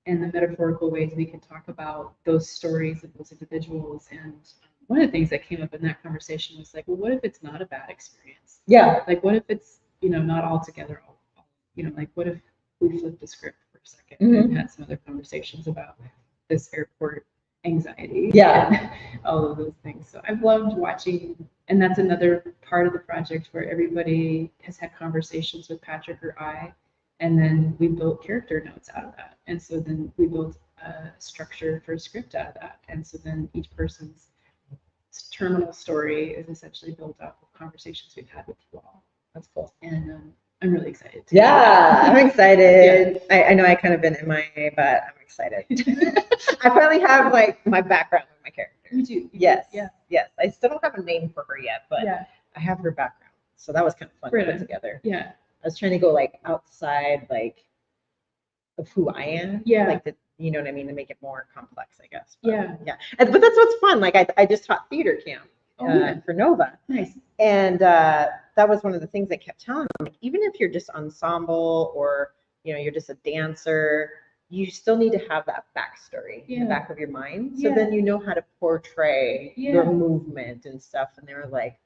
and the metaphorical ways we can talk about those stories of those individuals. And one of the things that came up in that conversation was like, well, what if it's not a bad experience? Yeah. Like, what if it's, not altogether, like, what if we flipped the script for a second and had some other conversations about this airport anxiety? Yeah. All of those things. So I've loved watching, and that's another part of the project where everybody has had conversations with Patrick or I. And then we built character notes out of that. And so then we built a structure for a script out of that. And so then each person's terminal story is essentially built off of conversations we've had with you all. That's cool. And I'm really excited. I'm excited. I know I kind of been MIA, but I'm excited. I finally have like my background with my character. You do? Yes. I still don't have a name for her yet, but I have her background. So that was kind of fun to put together. Yeah. I was trying to go like outside, like of who I am. Yeah. Like you know what I mean, to make it more complex, I guess. But, yeah. But that's what's fun. Like I just taught theater camp for Nova. Nice. And that was one of the things I kept telling them. Like, even if you're just ensemble or you're just a dancer, you still need to have that backstory in the back of your mind. So then you know how to portray your movement and stuff. And they were like,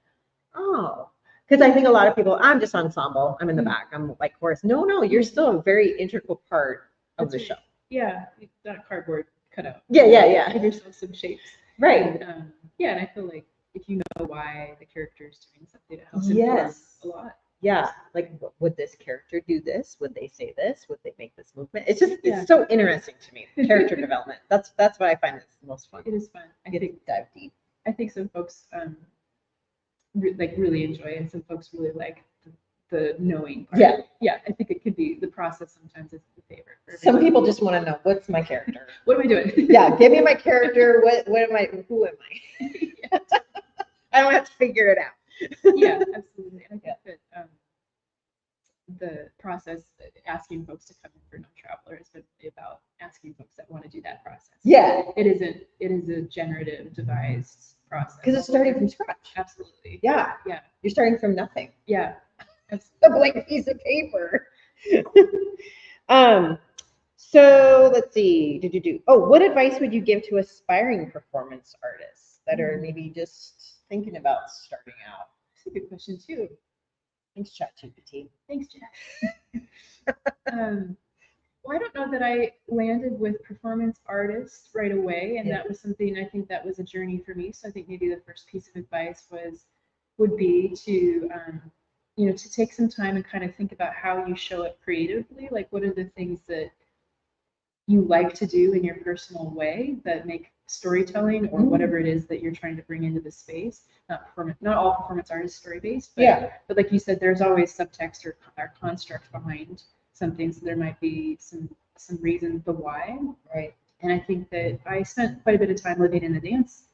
oh. Because I think a lot of people, I'm just ensemble. I'm in the back. I'm like chorus. No, you're still a very integral part of the show. Yeah, not a cardboard cutout. Yeah. Give yourself some shapes. Right. And I feel like if you know why the character is doing something, it helps inform a lot. Yeah, like would this character do this? Would they say this? Would they make this movement? It's just it's so interesting to me. Character development. That's what I find is the most fun. It is fun. I think dive deep. I think some folks really enjoy it, and some folks really like the knowing part. Yeah. I think it could be the process sometimes is the favorite. Some people just want to know, what's my character? What am I doing? Give me my character. What am I? Who am I? I don't have to figure it out. Yeah, absolutely. And I think that the process, asking folks to come in for No Traveler has been about asking folks that want to do that process. Yeah. It is a generative, devised process. Because it's starting from scratch. Absolutely. Yeah. You're starting from nothing. Yeah. A blank piece of paper. So let's see. What advice would you give to aspiring performance artists that are maybe just thinking about starting out? That's a good question too. Thanks, ChatGPT. Thanks, Chat. Well, I don't know that I landed with performance artists right away, and that was something, I think that was a journey for me. So I think maybe the first piece of advice would be to to take some time and kind of think about how you show it creatively. Like, what are the things that you like to do in your personal way that make storytelling or whatever it is that you're trying to bring into the space. Not all performance art is story-based, but like you said, there's always subtext or construct behind something. So there might be some reason the why. Right. And I think that I spent quite a bit of time living in the dance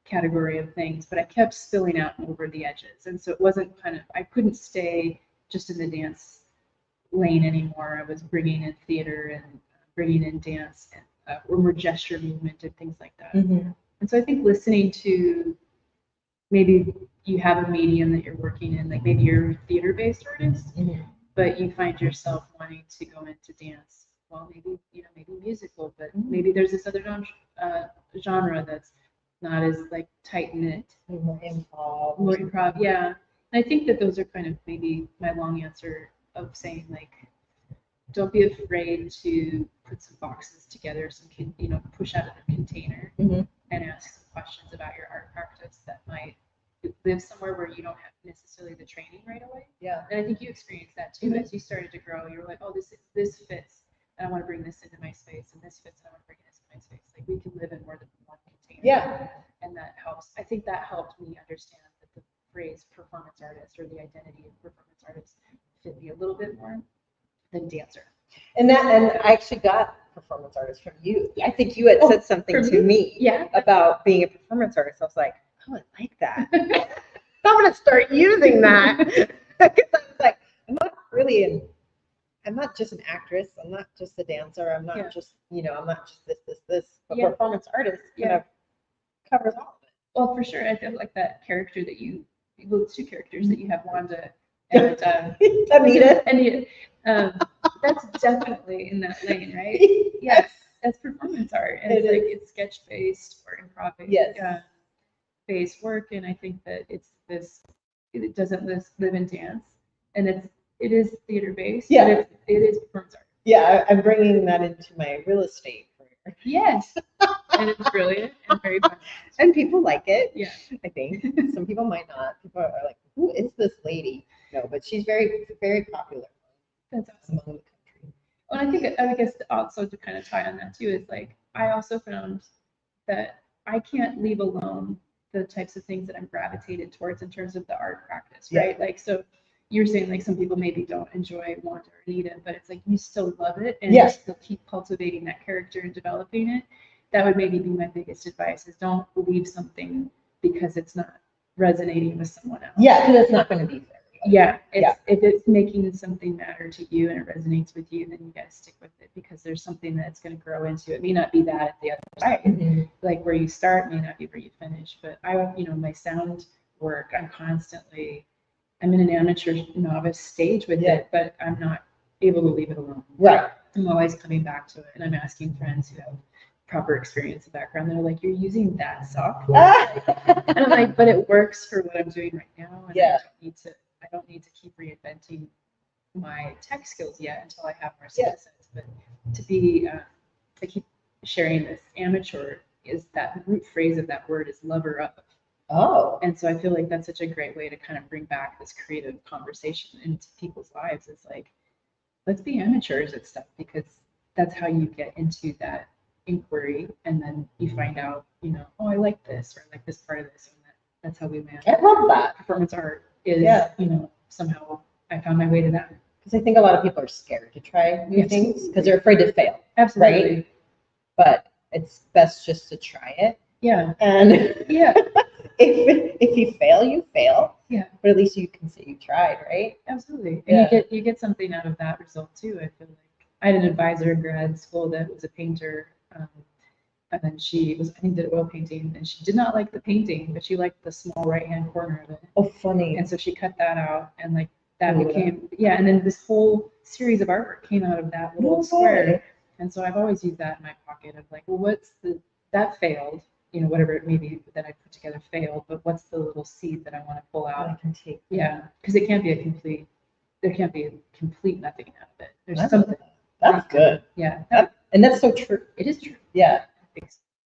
category of things, but I kept spilling out over the edges. And so it wasn't I couldn't stay just in the dance lane anymore. I was bringing in theater and bringing in dance and or more gesture movement and things like that. Mm-hmm. And so I think listening to, maybe you have a medium that you're working in, like maybe you're a theater-based artist, but you find yourself wanting to go into dance. Well, maybe musical, but maybe there's this other genre that's not as like tight knit. More improv. Yeah. And I think that those are kind of maybe my long answer of saying, like, don't be afraid to put some boxes together, push out of the container and ask some questions about your art practice that might live somewhere where you don't have necessarily the training right away. Yeah. And I think you experienced that too. As you started to grow, you were like, oh, this fits, and I want to bring this into my space, and this fits, and I want to bring this into my space. Like we can live in more than one container. Yeah. And that helps. I think that helped me understand that the phrase performance artist or the identity of performance artist fit me a little bit more than dancer. And I actually got performance artist from you. I think you had said something to me about being a performance artist. I was like, oh, I like that. I'm going to start using that. Because I was like, I'm not just an actress. I'm not just a dancer. I'm not just, I'm not just this. But performance artist kind of covers all of it. Well, for sure. I feel like that character that those two characters that you have, Wanda and Anita. That's definitely in that lane, right? Yes, that's performance art, and it's sketch based or improv based work, and I think that it doesn't live in dance, and it is theater based. Yeah, but it is performance art. Yeah, I'm bringing that into my real estate career. Yes, and it's brilliant and very fun. And people like it. Yeah, I think some people might not. People are like, "Who is this lady?" No, but she's very, very popular. That's awesome. Among the country. Well, I guess also to kind of tie on that too is like I also found that I can't leave alone the types of things that I'm gravitated towards in terms of the art practice, right? Like so. You're saying like some people maybe don't enjoy Wanda or Anita, but it's like you still love it and you still keep cultivating that character and developing it. That would maybe be my biggest advice is don't leave something because it's not resonating with someone else. Yeah, because it's not going to be fair. Yeah, if it's making something matter to you and it resonates with you, then you got to stick with it because there's something that's going to grow into it. It may not be that at the other side, like where you start may not be where you finish. But my sound work, I'm in an amateur novice stage with it, but I'm not able to leave it alone. Right. I'm always coming back to it, and I'm asking friends who have proper experience and background. They're like, "You're using that software," and I'm like, "But it works for what I'm doing right now, and I don't need to keep reinventing my tech skills yet until I have more skill sets." But to keep sharing this amateur is that root phrase of that word is lover of. Oh. And so I feel like that's such a great way to kind of bring back this creative conversation into people's lives. It's like, let's be amateurs at stuff because that's how you get into that inquiry. And then you find out, oh, I like this or I like this part of this. And that's how we manage. I love that. Performance art is, somehow I found my way to that. Because I think a lot of people are scared to try new things because they're afraid to fail. Absolutely. Right? But it's best just to try it. Yeah. And if you fail, you fail. Yeah. But at least you can say you tried, right? Absolutely. And you get something out of that result too. I feel like I had an advisor in grad school that was a painter. And then she did oil painting and she did not like the painting, but she liked the small right-hand corner of it. Oh, funny. And so she cut that out and like that became, and then this whole series of artwork came out of that little square. And so I've always used that in my pocket of like, well, that failed. Whatever it may be that I put together failed, but what's the little seed that I want to pull out? I can take. Yeah, because there can't be a complete nothing out of it. There's something. That's good. Yeah. And that's so true. It is true. Yeah.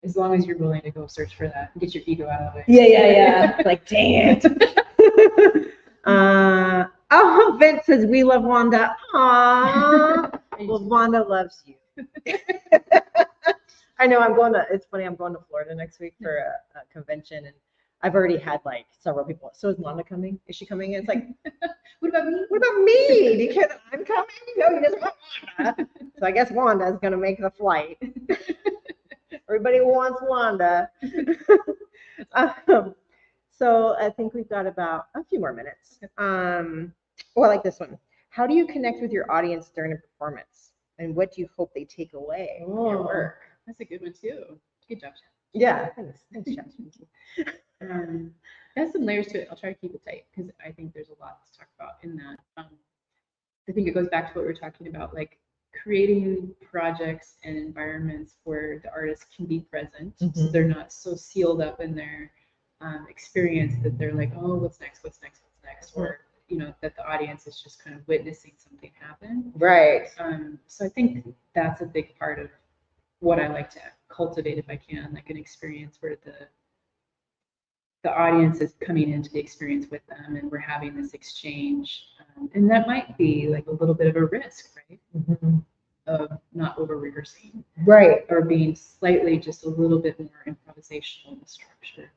As long as you're willing to go search for that and get your ego out of it. Yeah. Like, dang it. Vince says, we love Wanda. Aww. Well, Wanda loves you. I know it's funny, I'm going to Florida next week for a convention and I've already had like several people. So is Wanda coming? Is she coming? And it's like, what about me? What about me? Because I'm coming? No, he doesn't want Wanda. So I guess Wanda is going to make the flight. Everybody wants Wanda. So I think we've got about a few more minutes. I like this one. How do you connect with your audience during a performance? And what do you hope they take away from your work? That's a good one too. Good job, Chad. Yeah, thanks, Chad. There's some layers to it. I'll try to keep it tight because I think there's a lot to talk about in that. I think it goes back to what we were talking about, like creating projects and environments where the artist can be present, so they're not so sealed up in their experience that they're like, oh, what's next, or that the audience is just kind of witnessing something happen. Right. So I think that's a big part of what I like to cultivate if I can, like an experience where the audience is coming into the experience with them and we're having this exchange. And that might be like a little bit of a risk, right? Mm-hmm. Of not over rehearsing. Right. Or being slightly just a little bit more improvisational in the structure.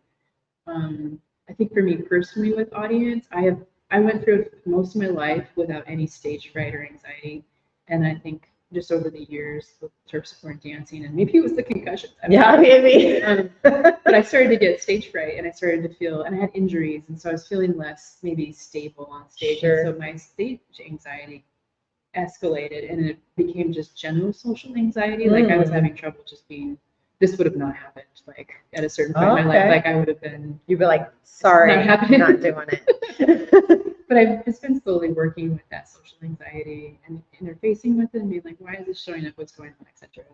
I think for me personally with audience, I went through most of my life without any stage fright or anxiety. And I think just over the years with turf support dancing, and maybe it was the concussions. Maybe. But I started to get stage fright, and I started to feel, and I had injuries, and so I was feeling less maybe stable on stage. Sure. And so my stage anxiety escalated, and it became just general social anxiety. Like I was having trouble just being. This would have not happened like at a certain point in my life. Like I would have been. You'd be like, sorry, not doing it. But I've just been slowly working with that social anxiety and interfacing with it and being like, why is this showing up? What's going on, etc.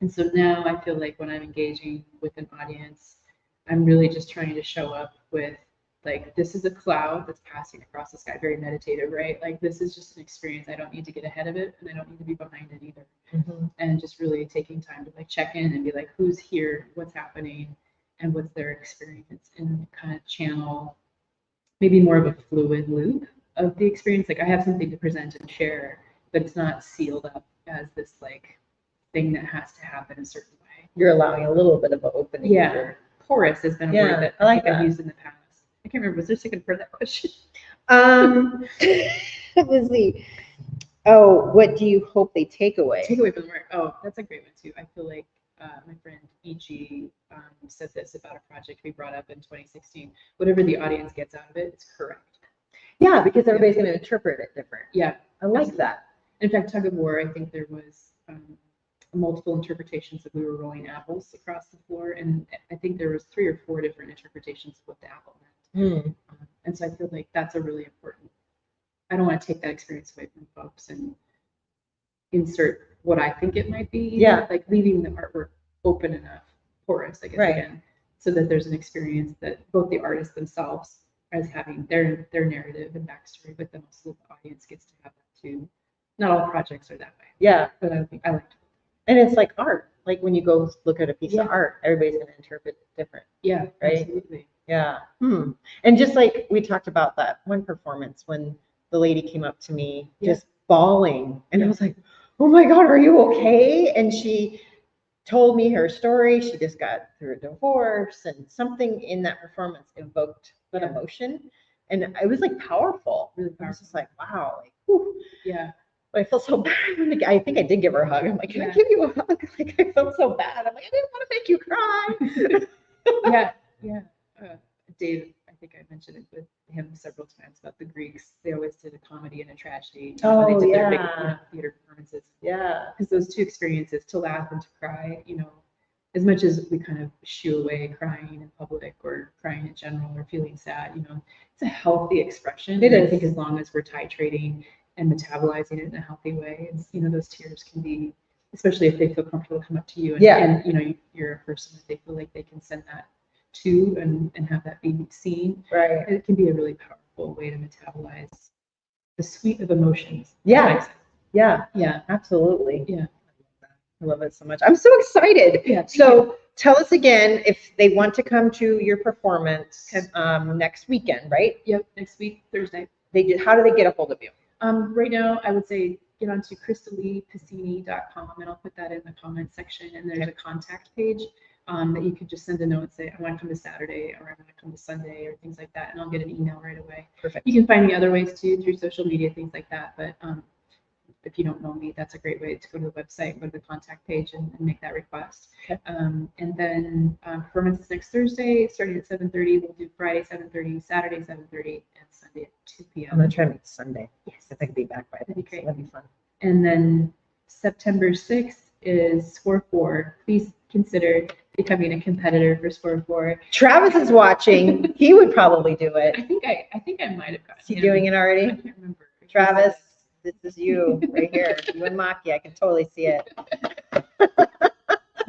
And so now I feel like when I'm engaging with an audience, I'm really just trying to show up with like, this is a cloud that's passing across the sky, very meditative, right? Like this is just an experience. I don't need to get ahead of it and I don't need to be behind it either. Mm-hmm. And just really taking time to like check in and be like, who's here, what's happening, and what's their experience, and kind of channel maybe more of a fluid loop of the experience. Like I have something to present and share, but it's not sealed up as this like thing that has to happen a certain way. You're allowing a little bit of an opening. Yeah. Porous has been a word that I think I've used in the past. I can't remember. Was there a second part of that question? Let's see. Oh, what do you hope they take away? Take away from the work. Oh, that's a great one too. I feel like my friend E.G. Said this about a project we brought up in 2016. Whatever the audience gets out of it, it's correct. Yeah, because everybody's going to interpret it different. Yeah. I like that. In fact, tug of war, I think there was multiple interpretations of we were rolling apples across the floor. And I think there was 3 or 4 different interpretations of what the apple meant. And so I feel like that's a really important, I don't want to take that experience away from folks and insert what I think it might be. Yeah. Like leaving the artwork open enough, porous, I guess, again, so that there's an experience that both the artists themselves as having their narrative and backstory, but then also the audience gets to have that too. Not all projects are that way. Yeah. But I think I like to. And it's like art. Like when you go look at a piece of art, everybody's going to interpret it different. Yeah, right? Absolutely. Yeah. And just like we talked about that one performance when the lady came up to me just bawling, and I was like, oh my God, are you okay? And she told me her story. She just got through a divorce, and something in that performance evoked that emotion. And it was like powerful. Really powerful. I was just like, wow. Like, whew. Yeah. But I felt so bad. I think I did give her a hug. I'm like, can I give you a hug? Like, I felt so bad. I'm like, I didn't want to make you cry. Yeah. Dave, I think I mentioned it with him several times about the Greeks. They always did a comedy and a tragedy when they did their big theater performances. Yeah. Because those two experiences, to laugh and to cry, as much as we kind of shoo away crying in public or crying in general or feeling sad, it's a healthy expression. It is. I think as long as we're titrating and metabolizing it in a healthy way, it's, those tears can be, especially if they feel comfortable to come up to you and you're a person that they feel like they can send that to and have that be seen. Right. It can be a really powerful way to metabolize the suite of emotions. Yeah. Yeah. Absolutely. Yeah. I love it so much. I'm so excited. Yeah. So tell us again if they want to come to your performance next weekend, right? Yep. Next week, Thursday. How do they get a hold of you? Right now, I would say get onto KristaLeePasini.com, and I'll put that in the comments section. And there's a contact page that you could just send a note and say, I want to come to Saturday, or I want to come to Sunday, or things like that, and I'll get an email right away. Perfect. You can find me other ways too, through social media, things like that. But if you don't know me, that's a great way to go to the website, go to the contact page, and make that request. Okay. And then performance is next Thursday, starting at 7:30. We'll do Friday 7:30, Saturday 7:30, and Sunday at 2 p.m. I'm gonna try to make Sunday. Yes, if I could be back by then. That'd be great. That'd be fun. And then September 6th is Score 4. Please consider becoming a competitor for Score 4. Travis is watching. He would probably do it. I think I might have gotten. Is he doing it already? I can't remember. Travis, this is you right here. You and Maki. I can totally see it. I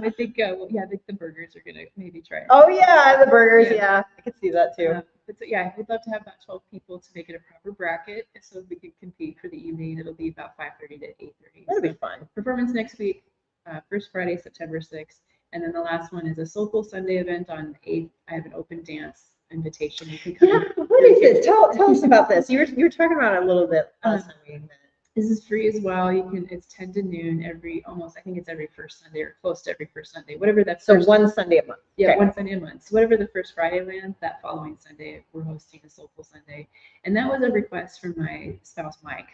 think, I think the burgers are gonna maybe try. Oh yeah, the burgers. Yeah, I could see that too. But yeah, we'd love to have about 12 people to make it a proper bracket, so we could compete for the evening. It'll be about 5:30 to 8:30. That'll be fun. Performance next week, first Friday, September 6th. And then the last one is a Soulful Sunday event on the 8th. I have an open dance invitation. You can come. Yeah, what is this? Tell us about this. You were talking about it a little bit last time we met. This is free as well. It's 10 to noon I think it's every first Sunday or close to every first Sunday, whatever that's. So one Sunday a month. Yeah, okay. One Sunday a month. So whatever the first Friday lands, that following Sunday, we're hosting a Soulful Sunday. And that was a request from my spouse, Mike.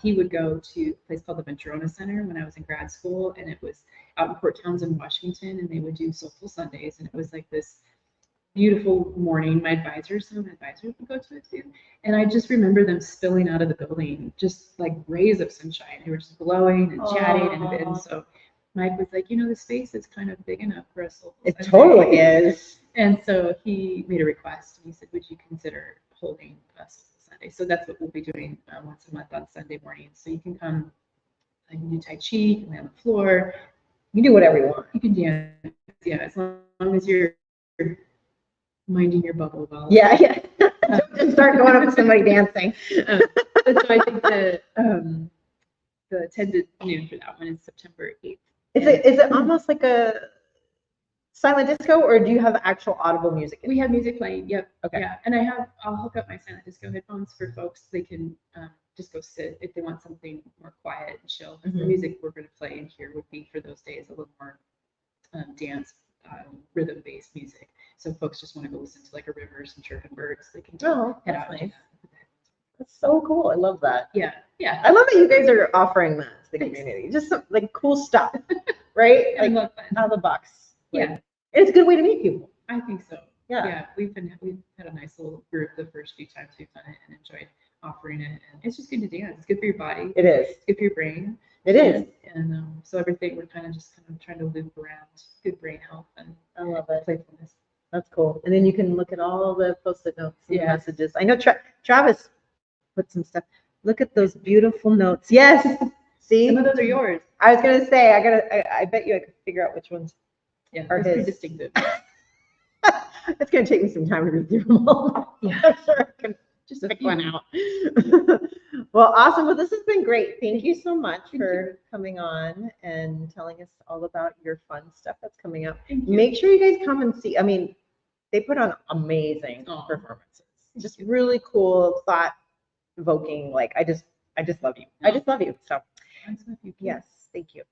He would go to a place called the Venturona Center when I was in grad school, and it was out in Port Townsend, Washington, and they would do Soulful Sundays, and it was like this beautiful morning. My advisors would go to it too. And I just remember them spilling out of the building, just like rays of sunshine. They were just glowing and chatting. And so Mike was like, the space is kind of big enough for us. It totally is. And so he made a request. And he said, would you consider holding a Sunday? So that's what we'll be doing once a month on Sunday mornings. So you can come, you can do Tai Chi, you can lay on the floor. You can do whatever you want. You can dance. Yeah, as long as you're minding your bubble well. Yeah. Don't just start going up to somebody dancing. So I think the 10 to noon for that one is September 8th. Is it almost like a silent disco, or do you have actual audible music? We have music playing. Yep. Okay. Yeah, and I'll hook up my silent disco headphones for folks. They can just go sit if they want something more quiet and chill. The music we're going to play in here would be for those days a little more dance. Rhythm-based music. So if folks just want to go listen to like a river, some chirping birds, they can head out. Nice. That's so cool. I love that. Yeah. I love that you guys are offering that to the community. Just some like cool stuff, right? I love that. Out of the box. Yeah. It's a good way to meet people. I think so. Yeah. We've had a nice little group the first few times we've done it and enjoyed offering it. And it's just good to dance. It's good for your body. It is. It's good for your brain. It is. And so everything we're kind of trying to loop around good brain health and I love it. Playfulness. That's cool. And then you can look at all the Post-it notes and messages. I know Travis put some stuff. Look at those beautiful notes. Yes. See? Some of those are yours. I was gonna say I bet you I could figure out which ones are his. Pretty distinctive. It's gonna take me some time to read through them all. Yeah. I'm sure I can just pick one out. Well, awesome. Well, this has been great. Thank you so much for coming on and telling us all about your fun stuff that's coming up. Make sure you guys come and see. I mean, they put on amazing performances. Just really cool, thought-evoking. Like I just love you. I just love you. So yes, thank you.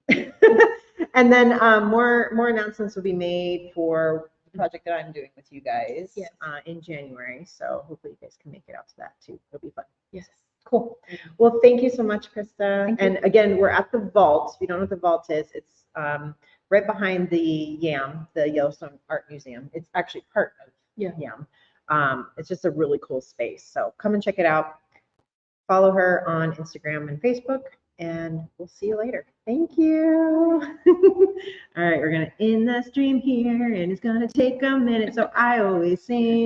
And then more announcements will be made for the project that I'm doing with you guys in January. So hopefully you guys can make it out to that too. It'll be fun. Yes. Cool. Well, thank you so much, Krista. And again, we're at the vault. If you don't know what the vault is, it's right behind the YAM, the Yellowstone Art Museum. It's actually part of YAM. It's just a really cool space. So come and check it out. Follow her on Instagram and Facebook, and we'll see you later. Thank you. All right, we're going to end the stream here, and it's going to take a minute. So I always sing.